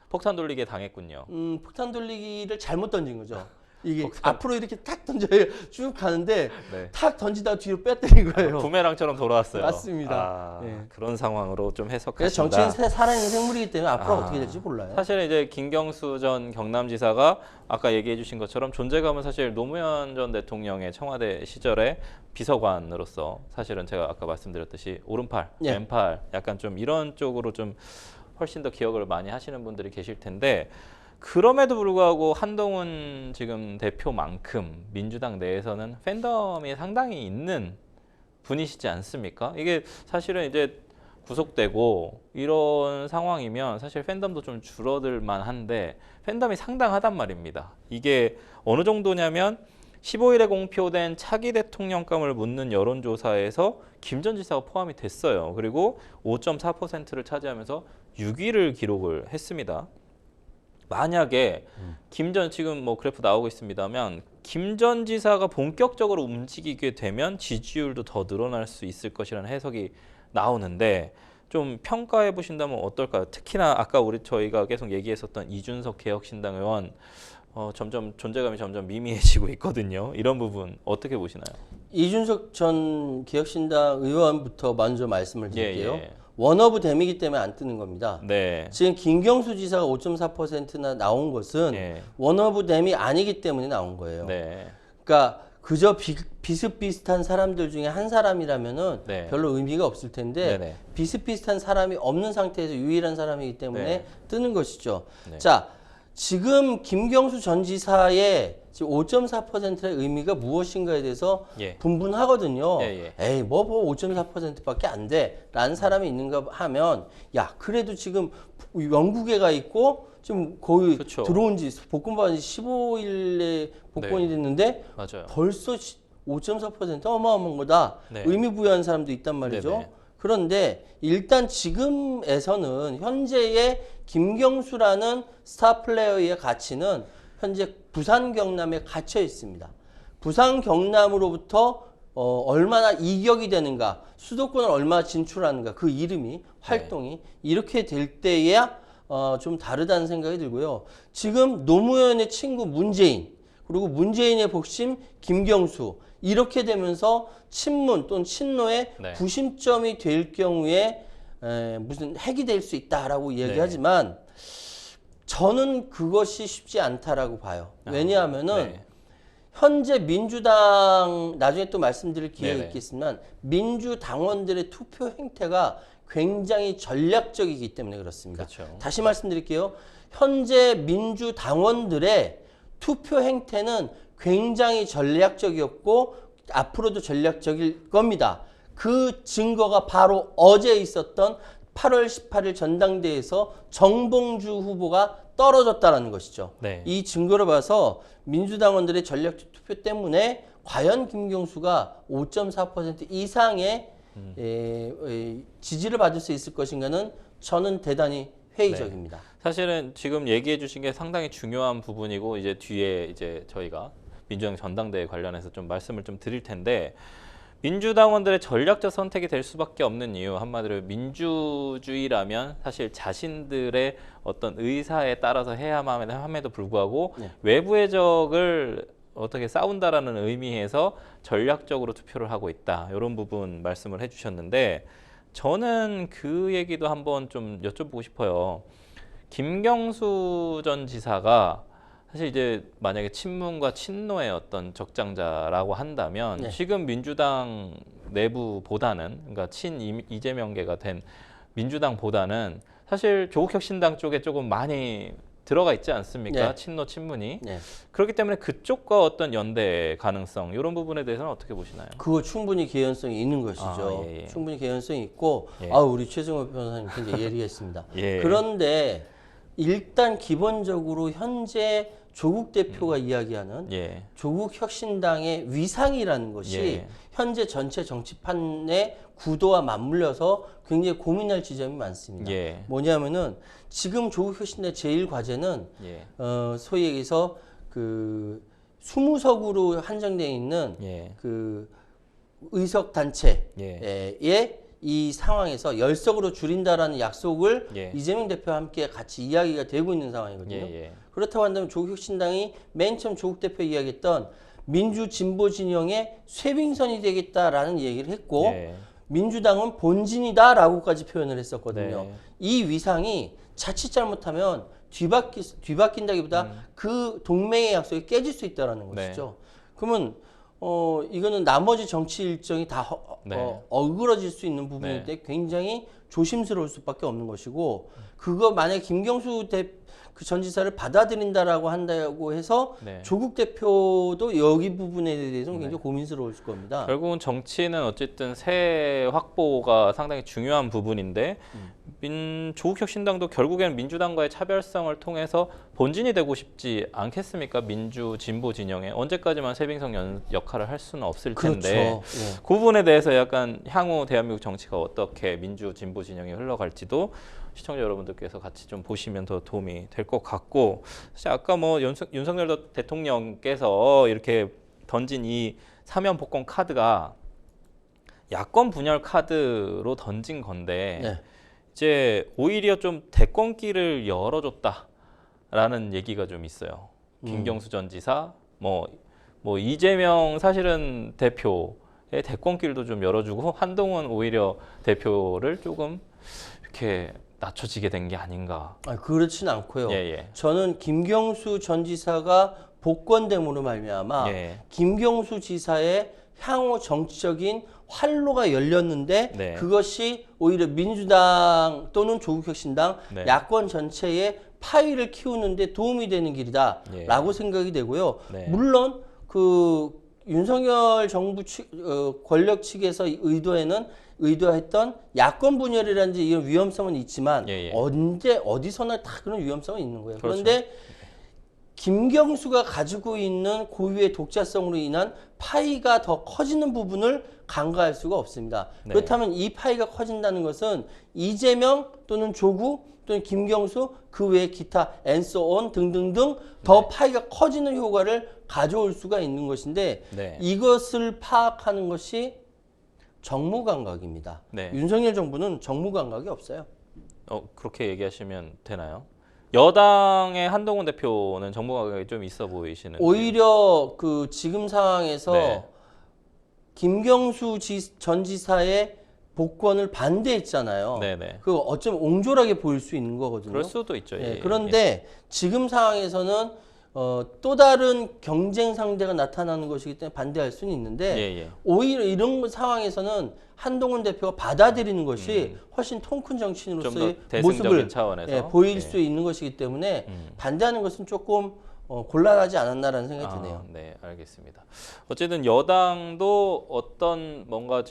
폭탄 돌리기에 당했군요. 폭탄 돌리기를 잘못 던진 거죠. 이게 앞으로 이렇게 탁 던져야 쭉 가는데 네. 탁 던지다가 뒤로 빼뜨린 거예요. 부메랑처럼 돌아왔어요. 맞습니다. 아, 예. 그런 상황으로 좀 그래서 해석하신다. 정치인 살아있는 생물이기 때문에 앞으로 어떻게 될지 몰라요. 사실은 이제 김경수 전 경남지사가 아까 얘기해 주신 것처럼 존재감은 사실 노무현 전 대통령의 청와대 시절에 비서관으로서 사실은 제가 아까 말씀드렸듯이 오른팔, 예. 왼팔 약간 좀 이런 쪽으로 좀 훨씬 더 기억을 많이 하시는 분들이 계실 텐데 그럼에도 불구하고 한동훈 지금 대표만큼 민주당 내에서는 팬덤이 상당히 있는 분이시지 않습니까? 이게 사실은 이제 구속되고 이런 상황이면 사실 팬덤도 좀 줄어들 만한데 팬덤이 상당하단 말입니다. 이게 어느 정도냐면 15일에 공표된 차기 대통령감을 묻는 여론조사에서 김 전 지사가 포함이 됐어요. 그리고 5.4%를 차지하면서 6위를 기록을 했습니다. 만약에 김 전 지금 뭐 그래프 나오고 있습니다만 김 전 지사가 본격적으로 움직이게 되면 지지율도 더 늘어날 수 있을 것이라는 해석이 나오는데 좀 평가해 보신다면 어떨까요? 특히나 아까 저희가 계속 얘기했었던 이준석 개혁신당 의원 점점 존재감이 점점 미미해지고 있거든요. 이런 부분 어떻게 보시나요? 이준석 전 기혁신당 의원부터 먼저 말씀을 드릴게요. 예. 원어브 댐이기 때문에 안 뜨는 겁니다. 네. 지금 김경수 지사가 5.4%나 나온 것은 예. 원어브 댐이 아니기 때문에 나온 거예요. 네. 그러니까 그저 비슷비슷한 사람들 중에 한 사람이라면은 네. 별로 의미가 없을 텐데 네네. 비슷비슷한 사람이 없는 상태에서 유일한 사람이기 때문에 네. 뜨는 것이죠. 네. 자, 지금 김경수 전 지사의 지금 5.4%의 의미가 무엇인가에 대해서 예. 분분하거든요. 예. 에이, 뭐 5.4%밖에 안 돼. 라는 사람이 있는가 하면, 야, 그래도 지금 영국에 가 있고, 지금 거의 그쵸. 들어온 지, 복권받은 지 15일에 복권이 네. 됐는데, 맞아요. 벌써 5.4% 어마어마한 거다. 네. 의미 부여한 사람도 있단 말이죠. 네네. 그런데 일단 지금에서는 현재의 김경수라는 스타 플레이어의 가치는 현재 부산 경남에 갇혀 있습니다. 부산 경남으로부터 얼마나 이격이 되는가, 수도권을 얼마나 진출하는가, 그 이름이 활동이 이렇게 될 때야 좀 다르다는 생각이 들고요. 지금 노무현의 친구 문재인, 그리고 문재인의 복심 김경수, 이렇게 되면서 친문 또는 친노의 네. 구심점이 될 경우에 무슨 핵이 될 수 있다라고 얘기하지만 저는 그것이 쉽지 않다라고 봐요. 왜냐하면은 네. 현재 민주당, 나중에 또 말씀드릴 기회가 네네. 있겠지만 민주당원들의 투표 행태가 굉장히 전략적이기 때문에 그렇습니다. 그렇죠. 다시 말씀드릴게요. 현재 민주당원들의 투표 행태는 굉장히 전략적이었고 앞으로도 전략적일 겁니다. 그 증거가 바로 어제 있었던 8월 18일 전당대회에서 정봉주 후보가 떨어졌다는 것이죠. 네. 이 증거를 봐서 민주당원들의 전략적 투표 때문에 과연 김경수가 5.4% 이상의 지지를 받을 수 있을 것인가는 저는 대단히 회의적입니다. 사실은 지금 얘기해 주신 게 상당히 중요한 부분이고 이제 뒤에 이제 저희가 민주당 전당대회 관련해서 좀 말씀을 좀 드릴 텐데 민주당원들의 전략적 선택이 될 수밖에 없는 이유 한마디로 민주주의라면 사실 자신들의 어떤 의사에 따라서 해야만 함에도 불구하고 외부의 적을 어떻게 싸운다라는 의미에서 전략적으로 투표를 하고 있다. 이런 부분 말씀을 해주셨는데 저는 그 얘기도 한번 좀 여쭤보고 싶어요. 김경수 전 지사가 사실 이제 만약에 친문과 친노의 어떤 적장자라고 한다면 지금 민주당 내부보다는 그러니까 친 이재명계가 된 민주당보다는 사실 조국혁신당 쪽에 조금 많이 들어가 있지 않습니까? 친노 친문이. 그렇기 때문에 그쪽과 어떤 연대 가능성 이런 부분에 대해서는 어떻게 보시나요? 그거 충분히 개연성이 있는 것이죠. 충분히 개연성이 있고 우리 최승호 변호사님 굉장히 예리했습니다. 그런데 일단 기본적으로 현재 조국 대표가 이야기하는 조국 혁신당의 위상이라는 것이 현재 전체 정치판의 구도와 맞물려서 굉장히 고민할 지점이 많습니다. 뭐냐면은 지금 조국 혁신당의 제일 과제는 소위 얘기해서 그 20석으로 한정되어 있는 그 의석 단체의 이 상황에서 10석으로 줄인다라는 약속을 이재명 대표와 함께 같이 이야기가 되고 있는 상황이거든요. 그렇다고 한다면 조국혁신당이 맨 처음 조국 대표 이야기했던 민주진보 진영의 쇄빙선이 되겠다라는 얘기를 했고 민주당은 본진이다라고까지 표현을 했었거든요. 이 위상이 자칫 잘못하면 뒤바뀐다기보다 그 동맹의 약속이 깨질 수 있다는 것이죠. 그러면 이거는 나머지 정치 일정이 다 어그러질 수 있는 부분인데 굉장히 조심스러울 수밖에 없는 것이고 그거 만약에 김경수 그 전 지사를 받아들인다라고 한다고 해서 네. 조국 대표도 여기 부분에 대해서는 굉장히 고민스러울 겁니다. 결국은 정치는 어쨌든 새 확보가 상당히 중요한 부분인데 조국혁신당도 결국에는 민주당과의 차별성을 통해서 본진이 되고 싶지 않겠습니까? 민주 진보 진영에 언제까지만 세빙성 역할을 할 수는 없을 텐데 그렇죠. 예. 그 부분에 대해서 약간 향후 대한민국 정치가 어떻게 민주 진보 진영이 흘러갈지도 시청자 여러분들께서 같이 좀 보시면 더 도움이 될 것 같고 사실 아까 뭐 윤석열 대통령께서 이렇게 던진 이 사면 복권 카드가 야권 분열 카드로 던진 건데 네. 이제 오히려 좀 대권길을 열어줬다라는 얘기가 좀 있어요. 김경수 전 지사, 뭐 이재명 사실은 대표의 대권길도 좀 열어주고 한동훈 오히려 대표를 조금 이렇게 낮춰지게 된 게 아닌가. 그렇진 않고요. 예. 저는 김경수 전 지사가 복권됨으로 말미암아 김경수 지사의 향후 정치적인 활로가 열렸는데 네. 그것이 오히려 민주당 또는 조국혁신당 네. 야권 전체의 파이를 키우는 데 도움이 되는 길이다라고 생각이 되고요. 네. 물론 그 윤석열 정부 권력 측에서 의도했던 야권 분열이라든지 이런 위험성은 있지만 언제 어디서나 다 그런 위험성은 있는 거예요. 그렇죠. 그런데 김경수가 가지고 있는 고유의 독자성으로 인한 파이가 더 커지는 부분을 간과할 수가 없습니다. 네. 그렇다면 이 파이가 커진다는 것은 이재명 또는 조국 또는 김경수 그 외에 기타 앤소온 등등등 더 파이가 커지는 효과를 가져올 수가 있는 것인데 이것을 파악하는 것이 정무감각입니다. 윤석열 정부는 정무감각이 없어요. 그렇게 얘기하시면 되나요? 여당의 한동훈 대표는 정무감각이 좀 있어 보이시는. 오히려 그 지금 상황에서 김경수 전 지사의 복권을 반대했잖아요. 그 어쩌면 옹졸하게 보일 수 있는 거거든요. 그럴 수도 있죠. 그런데 지금 상황에서는 또 다른 경쟁 상대가 나타나는 것이기 때문에 반대할 수는 있는데 오히려 이런 상황에서는 한동훈 대표가 받아들이는 것이 훨씬 통 큰 정치인으로서의 모습을 보일 수 있는 것이기 때문에 반대하는 것은 조금 곤란하지 않았나라는 생각이 드네요. 네, 알겠습니다. 어쨌든 여당도 어떤 뭔가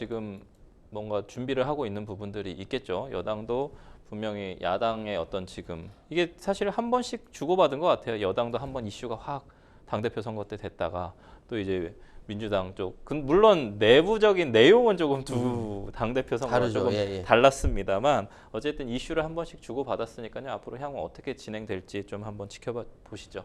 준비를 하고 있는 부분들이 있겠죠. 여당도 분명히 야당의 어떤 지금 이게 사실 한 번씩 주고받은 것 같아요. 여당도 한 번 이슈가 확 당대표 선거 때 됐다가 또 이제 민주당 쪽 물론 내부적인 내용은 조금 두 당대표 선거가 조금 달랐습니다만 어쨌든 이슈를 한 번씩 주고받았으니까요. 앞으로 향후 어떻게 진행될지 좀 한번 지켜보시죠.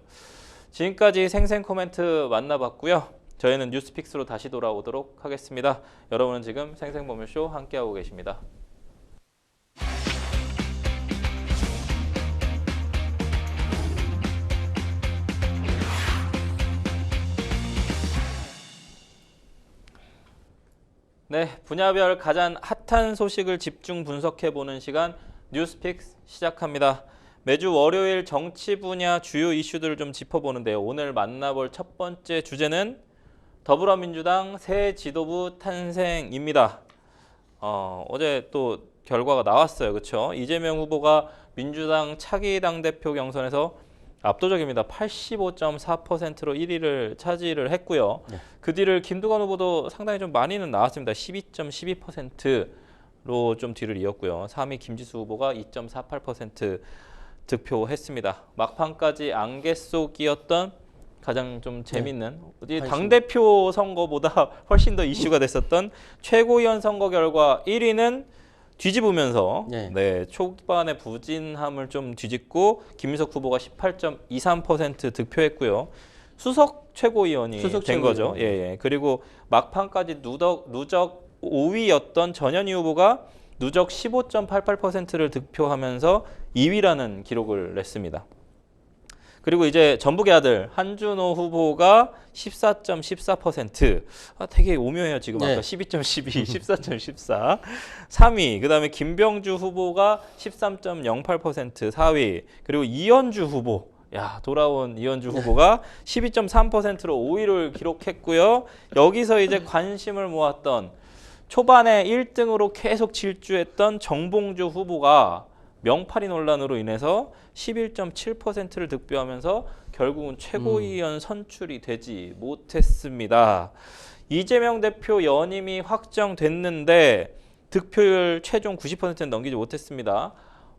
지금까지 생생 코멘트 만나봤고요. 저희는 뉴스픽스로 다시 돌아오도록 하겠습니다. 여러분은 지금 생생보물쇼 함께하고 계십니다. 네, 분야별 가장 핫한 소식을 집중 분석해보는 시간 뉴스픽스 시작합니다. 매주 월요일 정치 분야 주요 이슈들을 좀 짚어보는데요. 오늘 만나볼 첫 번째 주제는 더불어민주당 새 지도부 탄생입니다. 어제 또 결과가 나왔어요. 그렇죠? 이재명 후보가 민주당 차기 당대표 경선에서 압도적입니다. 85.4%로 1위를 차지를 했고요. 그 뒤를 김두관 후보도 상당히 좀 많이는 나왔습니다. 12.12%로 좀 뒤를 이었고요. 3위 김지수 후보가 2.48% 득표했습니다. 막판까지 안개 속이었던 가장 좀 재밌는 당대표 선거보다 훨씬 더 이슈가 됐었던 최고위원 선거 결과 1위는 뒤집으면서 초반에 부진함을 좀 뒤집고 김민석 후보가 18.23% 득표했고요. 수석 최고위원이 된 거죠. 그리고 막판까지 누적 5위였던 전현희 후보가 누적 15.88%를 득표하면서 2위라는 기록을 냈습니다. 그리고 이제 전북의 아들 한준호 후보가 14.14%. 되게 오묘해요. 지금 아까 12.12, 14.14. 3위. 그다음에 김병주 후보가 13.08%, 4위. 그리고 이현주 후보. 돌아온 이현주 후보가 12.3%로 5위를 기록했고요. 여기서 이제 관심을 모았던 초반에 1등으로 계속 질주했던 정봉주 후보가 명파리 논란으로 인해서 11.7%를 득표하면서 결국은 최고위원 선출이 되지 못했습니다. 이재명 대표 연임이 확정됐는데 득표율 최종 90%는 넘기지 못했습니다.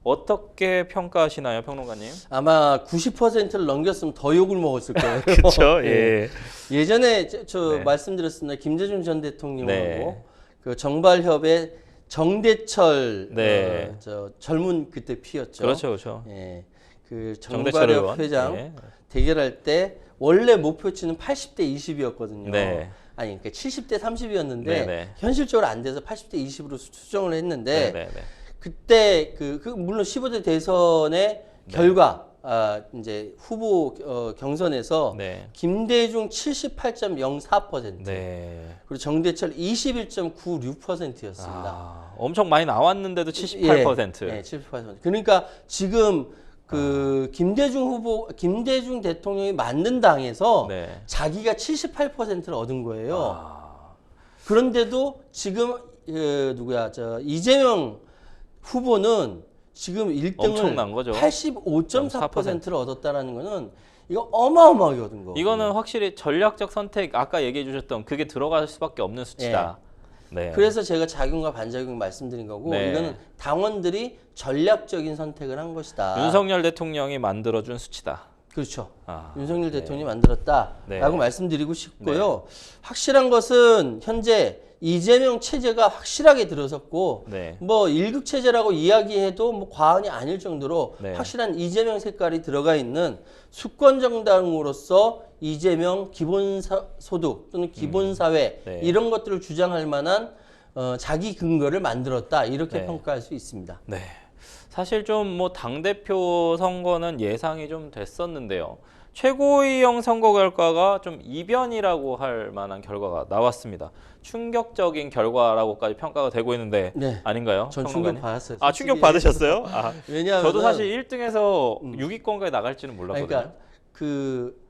어떻게 평가하시나요, 평론가님? 아마 90%를 넘겼으면 더 욕을 먹었을 거예요. 그렇죠. 예. 예전에 저 네. 말씀드렸습니다. 김대중 전 대통령하고 네. 그 정발협의 정대철 네. 저 젊은 그때 피였죠. 그렇죠, 그렇죠. 예. 그 정대철 의원. 정발협 회장 예. 대결할 때 원래 목표치는 80대 20이었거든요. 네. 아니 그러니까 70대 30이었는데 네, 네. 현실적으로 안 돼서 80대 20으로 수정을 했는데 네, 네, 네. 그때 그 물론 15대 대선의 결과 이제 후보 경선에서 네. 김대중 78.04% 네. 그리고 정대철 21.96%였습니다. 엄청 많이 나왔는데도 78%. 예, 78%. 그러니까 지금 그 김대중 대통령이 만든 당에서 네. 자기가 78%를 얻은 거예요. 그런데도 지금 이재명 후보는 지금 1등을 엄청난 거죠. 85.4%를 얻었다라는 거는 이거 어마어마하게 얻은 거. 이거는 확실히 전략적 선택 아까 얘기해 주셨던 그게 들어갈 수밖에 없는 수치다. 네. 그래서 제가 작용과 반작용 말씀드린 거고 네. 이거는 당원들이 전략적인 선택을 한 것이다. 윤석열 대통령이 만들어준 수치다. 그렇죠. 아, 윤석열 대통령이 만들었다라고 네. 말씀드리고 싶고요. 확실한 것은 현재 이재명 체제가 확실하게 들어섰고 네. 뭐 1급 체제라고 이야기해도 뭐 과언이 아닐 정도로 네. 확실한 이재명 색깔이 들어가 있는 수권 정당으로서 이재명 기본소득 또는 기본사회 네. 이런 것들을 주장할 만한 자기 근거를 만들었다 이렇게 네. 평가할 수 있습니다. 네. 사실 좀 뭐 당대표 선거는 예상이 좀 됐었는데요. 최고위원 선거 결과가 좀 이변이라고 할 만한 결과가 나왔습니다. 충격적인 결과라고까지 평가가 되고 있는데 네. 아닌가요? 전 평론가님? 충격 받았어요. 아, 충격 받으셨어요? 아, 왜냐하면 저도 사실 1등에서 6위권까지 나갈지는 몰랐거든요. 그러니까 그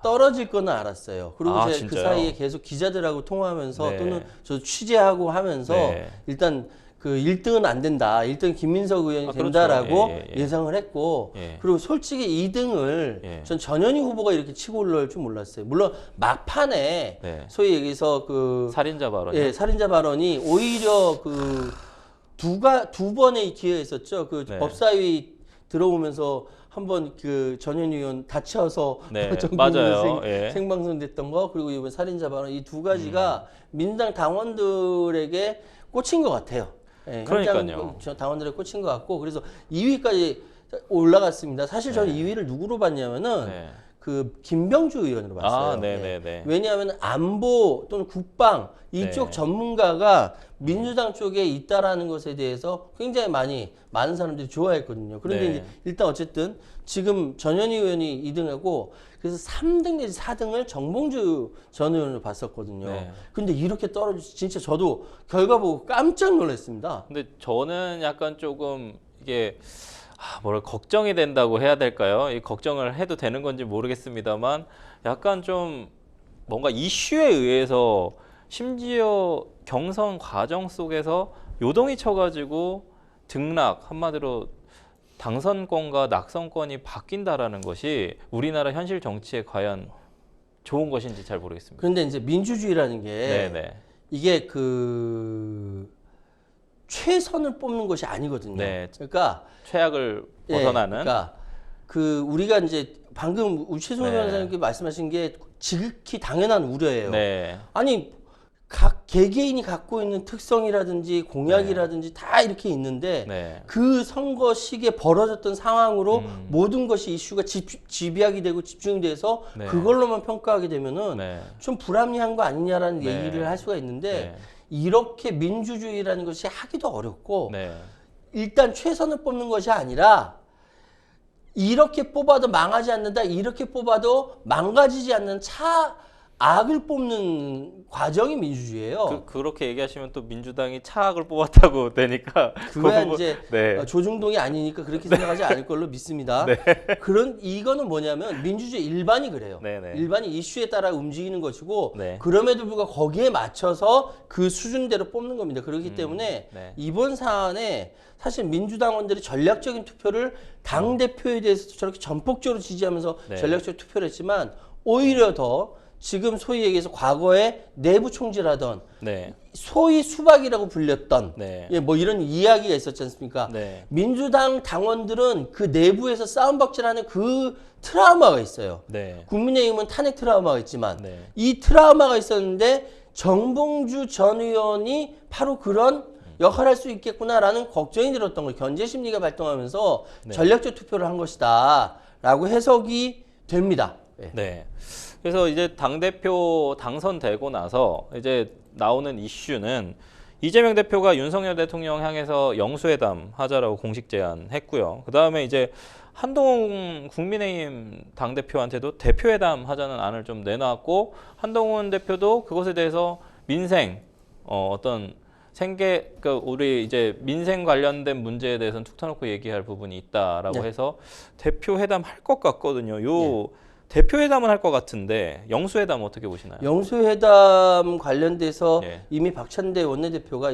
떨어질 거는 알았어요. 그리고 제가 그 진짜요? 사이에 계속 기자들하고 통화하면서 네. 또는 저 취재하고 하면서 네. 일단 그 1등은 안 된다. 1등 김민석 의원이 그렇죠. 된다라고 예. 예상을 했고 예. 그리고 솔직히 2등을 예. 전 전현희 후보가 이렇게 치고 올라올 줄 몰랐어요. 물론 막판에 네. 소위 여기서 그 살인자 발언. 예, 살인자 발언이 오히려 그 두 번의 기회가 있었죠. 그 네. 법사위 들어오면서 한번 그 전현희 의원 다쳐서 네, 전국민 맞아요. 예. 생방송 됐던 거 그리고 이번 살인자 발언 이 두 가지가 민주당 당원들에게 꽂힌 것 같아요. 예, 그러니까요. 현장 당원들에 꽂힌 것 같고 그래서 2위까지 올라갔습니다. 사실 저는 2위를 누구로 봤냐면은 네. 그 김병주 의원으로 봤어요. 아, 네네네. 왜냐하면 안보 또는 국방 이쪽 네. 전문가가 민주당 쪽에 있다라는 것에 대해서 굉장히 많은 사람들이 좋아했거든요. 그런데 네. 이제 일단 어쨌든 지금 전현희 의원이 2등하고 그래서 3등 내지 4등을 정봉주 전 의원으로 봤었거든요. 네. 근데 이렇게 진짜 저도 결과 보고 깜짝 놀랐습니다. 근데 저는 약간 조금 이게 뭐랄 걱정이 된다고 해야 될까요? 이 걱정을 해도 되는 건지 모르겠습니다만 약간 좀 뭔가 이슈에 의해서 심지어 경선 과정 속에서 요동이 쳐가지고 등락 한마디로 당선권과 낙선권이 바뀐다라는 것이 우리나라 현실 정치에 과연 좋은 것인지 잘 모르겠습니다. 그런데 이제 민주주의라는 게 네네. 이게 그 최선을 뽑는 것이 아니거든요. 네. 그러니까 최악을 벗어나는. 그러니까 그 우리가 이제 방금 우최소 네. 변호사님께 말씀하신 게 지극히 당연한 우려예요. 네. 아니 각 개개인이 갖고 있는 특성이라든지 공약이라든지 다 이렇게 있는데 네. 그 선거 시기에 벌어졌던 상황으로 모든 것이 이슈가 집약이 되고 집중돼서 네. 그걸로만 평가하게 되면은 네. 좀 불합리한 거 아니냐라는 네. 얘기를 할 수가 있는데 네. 이렇게 민주주의라는 것이 하기도 어렵고 네. 일단 최선을 뽑는 것이 아니라 이렇게 뽑아도 망하지 않는다. 이렇게 뽑아도 망가지지 않는 악을 뽑는 과정이 민주주의예요. 그렇게 얘기하시면 또 민주당이 차악을 뽑았다고 되니까 그거야 부분- 이제 네. 조중동이 아니니까 그렇게 생각하지 않을 걸로 믿습니다. 이거는 뭐냐면 민주주의 일반이 그래요. 네네. 일반이 이슈에 따라 움직이는 것이고 네. 그럼에도 불구하고 거기에 맞춰서 그 수준대로 뽑는 겁니다. 그렇기 때문에 네. 이번 사안에 사실 민주당원들이 전략적인 투표를 당 대표에 대해서 저렇게 전폭적으로 지지하면서 네. 전략적 투표를 했지만 오히려 더 지금 소위 얘기해서 과거에 내부 총질하던 네. 소위 수박이라고 불렸던 네. 예, 뭐 이런 이야기가 있었지 않습니까? 네. 민주당 당원들은 그 내부에서 싸움박질하는 그 트라우마가 있어요. 네. 국민의힘은 탄핵 트라우마가 있지만 네. 이 트라우마가 있었는데 정봉주 전 의원이 바로 그런 역할을 할 수 있겠구나라는 걱정이 들었던 거예요. 견제 심리가 발동하면서 네. 전략적 투표를 한 것이다라고 해석이 됩니다. 예. 네. 그래서 이제 당대표 당선되고 나서 이제 나오는 이슈는 이재명 대표가 윤석열 대통령 향해서 영수회담 하자라고 공식 제안했고요. 그 다음에 이제 한동훈 국민의힘 당대표한테도 대표회담 하자는 안을 좀 내놨고 한동훈 대표도 그것에 대해서 민생 어떤 그 우리 이제 민생 관련된 문제에 대해서는 툭 터놓고 얘기할 부분이 있다라고 네. 해서 대표회담 할 것 같거든요. 대표회담은 할 것 같은데 영수회담 어떻게 보시나요? 영수회담 관련돼서 예. 이미 박찬대 원내대표가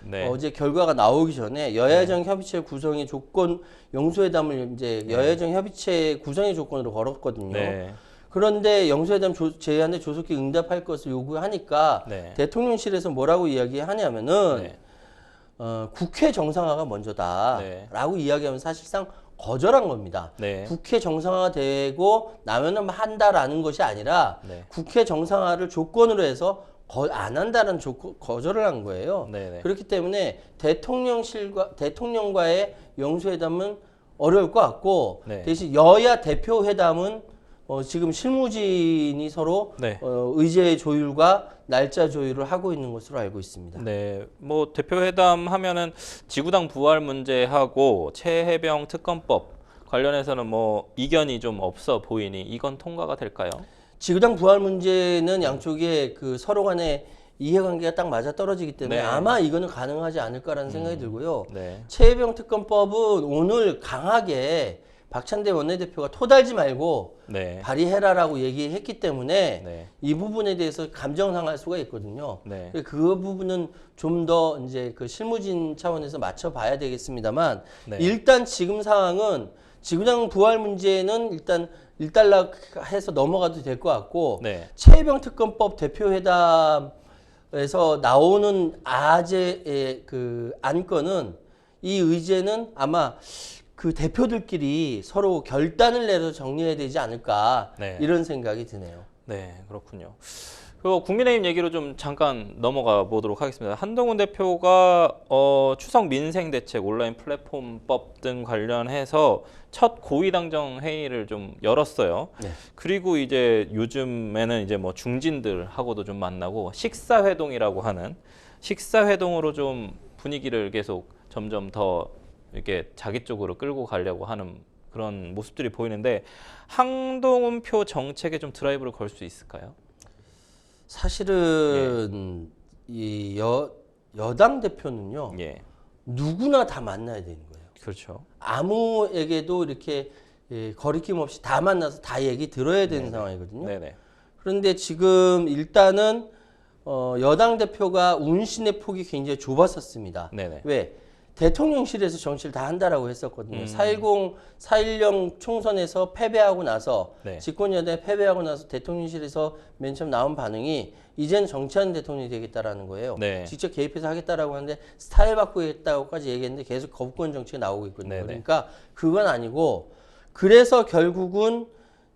네. 어제 결과가 나오기 전에 여야정 협의체 구성의 조건 영수회담을 이제 여야정 협의체 구성의 조건으로 걸었거든요. 네. 그런데 영수회담 제안에 조속히 응답할 것을 요구하니까 네. 대통령실에서 뭐라고 이야기하냐면은 네. 국회 정상화가 먼저다라고 이야기하면 사실상 거절한 겁니다. 네. 국회 정상화가 되고 나면은 한다라는 것이 아니라 네. 국회 정상화를 조건으로 해서 안 한다는 거절을 한 거예요. 네네. 그렇기 때문에 대통령과의 영수회담은 어려울 것 같고 네. 대신 여야 대표회담은 지금 실무진이 서로 네. 의제 조율과 날짜 조율을 하고 있는 것으로 알고 있습니다. 네, 뭐 대표회담 하면은 지구당 부활 문제하고 최혜병 특검법 관련해서는 뭐 이견이 좀 없어 보이니 이건 통과가 될까요? 지구당 부활 문제는 양쪽의 그 서로 간의 이해관계가 딱 맞아 떨어지기 때문에 네. 아마 이거는 가능하지 않을까라는 생각이 들고요. 네, 최혜병 특검법은 오늘 강하게 박찬대 원내대표가 토달지 말고 네, 발의해라라고 얘기했기 때문에 네, 이 부분에 대해서 감정 상할 수가 있거든요. 네, 그 부분은 좀 더 이제 그 실무진 차원에서 맞춰봐야 되겠습니다만 네. 일단 지금 상황은 지구당 부활 문제는 일단 일단락해서 넘어가도 될 것 같고 네, 최혜병 특검법 대표회담에서 나오는 아재의 그 안건은 이 의제는 아마 그 대표들끼리 서로 결단을 내서 정리해야 되지 않을까 네. 이런 생각이 드네요. 네, 그렇군요. 그리고 국민의힘 얘기로 좀 잠깐 넘어가 보도록 하겠습니다. 한동훈 대표가 추석 민생 대책 온라인 플랫폼법 등 관련해서 첫 고위당정 회의를 좀 열었어요. 네. 그리고 이제 요즘에는 이제 뭐 중진들하고도 좀 만나고 식사회동이라고 하는 식사회동으로 좀 분위기를 계속 점점 더 이렇게 자기 쪽으로 끌고 가려고 하는 그런 모습들이 보이는데 한동훈표 정책에 좀 드라이브를 걸 수 있을까요? 사실은 이 여당 대표는요 예, 누구나 다 만나야 되는 거예요. 그렇죠. 아무에게도 이렇게 거리낌 없이 다 만나서 다 얘기 들어야 되는 상황이거든요. 네네. 그런데 지금 일단은 여당 대표가 운신의 폭이 굉장히 좁았었습니다. 네네. 왜? 대통령실에서 정치를 다 한다라고 했었거든요. 4.10, 4.10 총선에서 패배하고 나서 네. 집권여당에 패배하고 나서 대통령실에서 맨 처음 나온 반응이 이제는 정치하는 대통령이 되겠다라는 거예요. 네. 직접 개입해서 하겠다라고 하는데 스타일 바꾸겠다고까지 얘기했는데 계속 거부권 정치가 나오고 있거든요. 네네. 그러니까 그건 아니고 그래서 결국은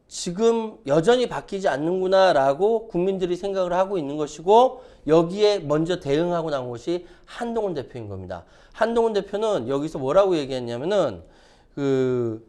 지금 여전히 바뀌지 않는구나라고 국민들이 생각을 하고 있는 것이고 여기에 먼저 대응하고 나온 것이 한동훈 대표인 겁니다. 한동훈 대표는 여기서 뭐라고 얘기했냐면은 그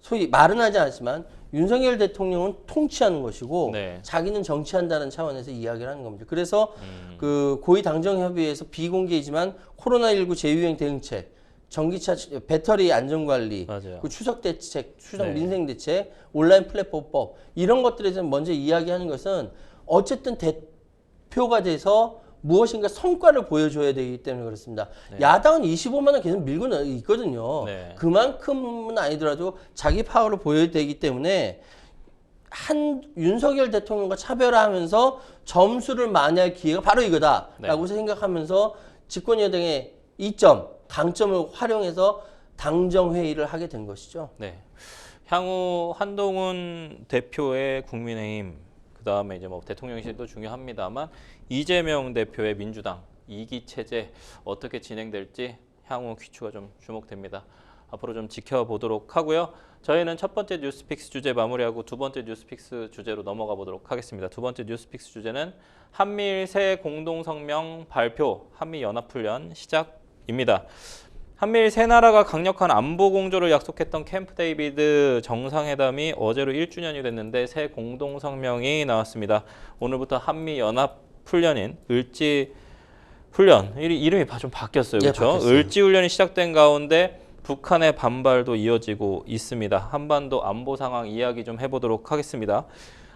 소위 말은 하지 않지만 윤석열 대통령은 통치하는 것이고 네. 자기는 정치한다는 차원에서 이야기를 하는 겁니다. 그래서 그 고위 당정 협의회에서 비공개이지만 코로나19 재유행 대응책, 전기차 배터리 안전관리, 맞아요. 그 추석 대책, 추석 네. 민생 대책, 온라인 플랫폼법 이런 것들에 대해서 먼저 이야기하는 것은 어쨌든 대표가 돼서 무엇인가 성과를 보여줘야 되기 때문에 그렇습니다. 네. 야당은 25만 원 계속 밀고 있거든요. 네. 그만큼은 아니더라도 자기 파워를 보여야 되기 때문에 윤석열 대통령과 차별화하면서 점수를 많이 할 기회가 바로 이거다라고 생각하면서 집권여당의 이점, 강점을 활용해서 당정회의를 하게 된 것이죠. 네. 향후 한동훈 대표의 국민의힘, 그 다음에 이제 뭐 대통령실도 중요합니다만 이재명 대표의 민주당 2기 체제 어떻게 진행될지 향후 귀추가 좀 주목됩니다. 앞으로 좀 지켜보도록 하고요. 저희는 첫 번째 뉴스픽스 주제 마무리하고 두 번째 뉴스픽스 주제로 넘어가 보도록 하겠습니다. 두 번째 뉴스픽스 주제는 한미일 새 공동성명 발표, 한미연합훈련 시작입니다. 한미일 세 나라가 강력한 안보 공조를 약속했던 캠프 데이비드 정상회담이 어제로 1주년이 됐는데 새 공동성명이 나왔습니다. 오늘부터 한미연합훈련인 을지훈련, 이름이 좀 바뀌었어요. 네, 그렇죠? 바뀌었어요. 을지훈련이 시작된 가운데 북한의 반발도 이어지고 있습니다. 한반도 안보 상황 이야기 좀 해보도록 하겠습니다.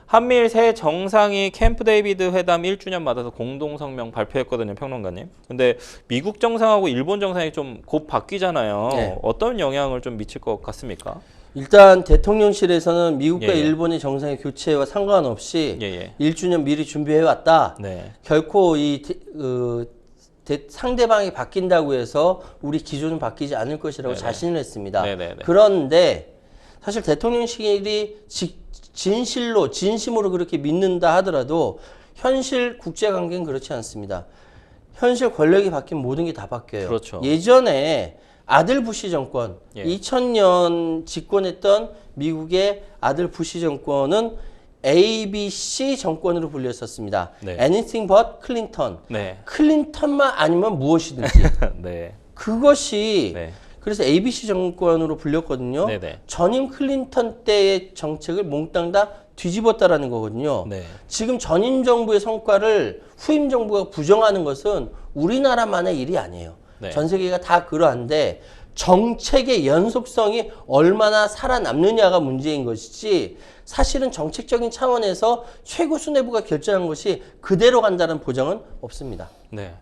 한미일 새 정상이 캠프 데이비드 회담 1주년 맞아서 공동성명 발표했거든요, 평론가님. 근데 미국 정상하고 일본 정상이 좀 곧 바뀌잖아요. 네. 어떤 영향을 좀 미칠 것 같습니까? 일단 대통령실에서는 미국과 예, 예. 일본의 정상의 교체와 상관없이 예. 1주년 미리 준비해왔다. 네. 결코 상대방이 바뀐다고 해서 우리 기조는 바뀌지 않을 것이라고 네네. 자신을 했습니다. 네네네. 그런데 사실 대통령실이 진심으로 그렇게 믿는다 하더라도 현실 국제관계는 그렇지 않습니다. 현실 권력이 바뀌면 모든 게 다 바뀌어요. 그렇죠. 예전에 아들 부시 정권, 예. 2000년 집권했던 미국의 아들 부시 정권은 ABC 정권으로 불렸었습니다. 네. Anything but 클린턴. 네. 클린턴만 아니면 무엇이든지. 네. 그것이 네. 그래서 ABC 정권으로 불렸거든요. 네네. 전임 클린턴 때의 정책을 몽땅 다 뒤집었다라는 거거든요. 네. 지금 전임 정부의 성과를 후임 정부가 부정하는 것은 우리나라만의 일이 아니에요. 네. 전 세계가 다 그러한데 정책의 연속성이 얼마나 살아남느냐가 문제인 것이지 사실은 정책적인 차원에서 최고 수뇌부가 결정한 것이 그대로 간다는 보장은 없습니다. 네.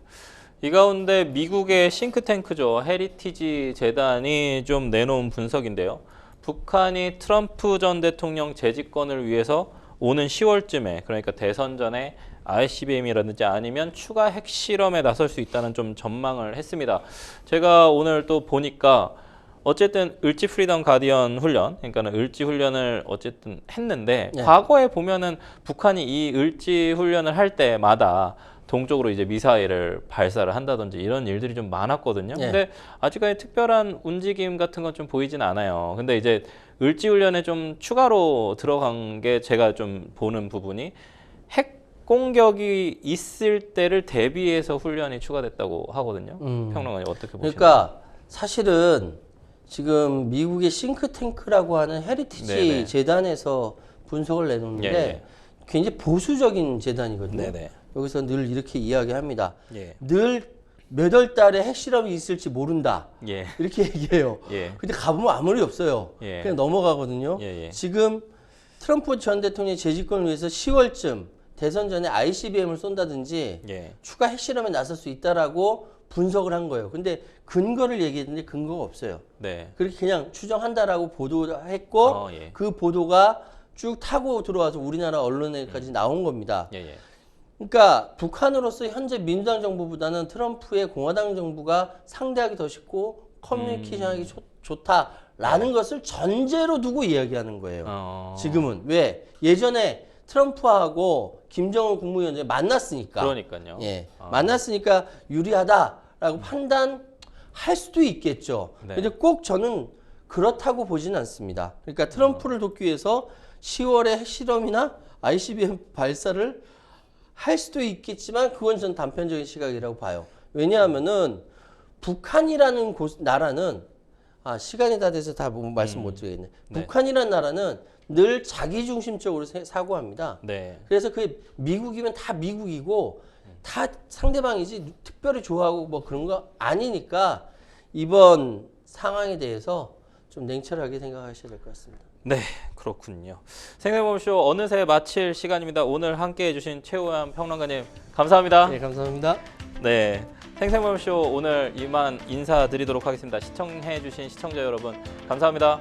이 가운데 미국의 싱크탱크죠. 헤리티지 재단이 좀 내놓은 분석인데요. 북한이 트럼프 전 대통령 재집권을 위해서 오는 10월쯤에 그러니까 대선 전에 ICBM이라든지 아니면 추가 핵실험에 나설 수 있다는 좀 전망을 했습니다. 제가 오늘 또 보니까 어쨌든 을지 프리덤 가디언 훈련, 그러니까는 을지 훈련을 어쨌든 했는데 네. 과거에 보면은 북한이 이 을지 훈련을 할 때마다 동쪽으로 이제 미사일을 발사를 한다든지 이런 일들이 좀 많았거든요. 네. 근데 아직까지 특별한 움직임 같은 건 좀 보이진 않아요. 근데 이제 을지 훈련에 좀 추가로 들어간 게 제가 좀 보는 부분이 핵 공격이 있을 때를 대비해서 훈련이 추가됐다고 하거든요. 평론가님 어떻게 보시나요? 그러니까 사실은 지금 미국의 싱크탱크라고 하는 헤리티지 네네. 재단에서 분석을 내놓는데 예. 굉장히 보수적인 재단이거든요. 네네. 여기서 늘 이렇게 이야기합니다. 예. 늘 몇 월 달에 핵실험이 있을지 모른다. 예. 이렇게 얘기해요. 예. 근데 가보면 아무 리 없어요. 예. 그냥 넘어가거든요. 예. 지금 트럼프 전 대통령의 재집권을 위해서 10월쯤 대선 전에 ICBM을 쏜다든지 예. 추가 핵실험에 나설 수 있다라고 분석을 한 거예요. 근데 근거를 얘기했는데 근거가 없어요. 네. 그렇게 그냥 추정한다라고 보도했고 예. 그 보도가 쭉 타고 들어와서 우리나라 언론에까지 나온 겁니다. 예. 그러니까 북한으로서 현재 민주당 정부보다는 트럼프의 공화당 정부가 상대하기 더 쉽고 커뮤니케이션하기 좋다라는 것을 전제로 두고 이야기하는 거예요. 지금은 왜 예전에 트럼프하고 김정은 국무위원장이 만났으니까. 그러니까요. 예, 만났으니까 유리하다라고 판단할 수도 있겠죠. 네. 근데 꼭 저는 그렇다고 보지는 않습니다. 그러니까 트럼프를 돕기 위해서 10월에 핵실험이나 ICBM 발사를 할 수도 있겠지만 그건 전 단편적인 시각이라고 봐요. 왜냐하면은 북한이라는 나라는 시간이 다 돼서 다 말씀 못 드리겠네. 네. 북한이라는 나라는 늘 자기중심적으로 사고합니다. 네. 그래서 그 미국이면 다 미국이고 다 상대방이지 특별히 좋아하고 뭐 그런 거 아니니까 이번 상황에 대해서 좀 냉철하게 생각하셔야 될 것 같습니다. 네. 그렇군요. 생생보험쇼 어느새 마칠 시간입니다. 오늘 함께해 주신 최우환 평론가님 감사합니다. 네, 감사합니다. 네, 생생보험쇼 오늘 이만 인사드리도록 하겠습니다. 시청해 주신 시청자 여러분 감사합니다.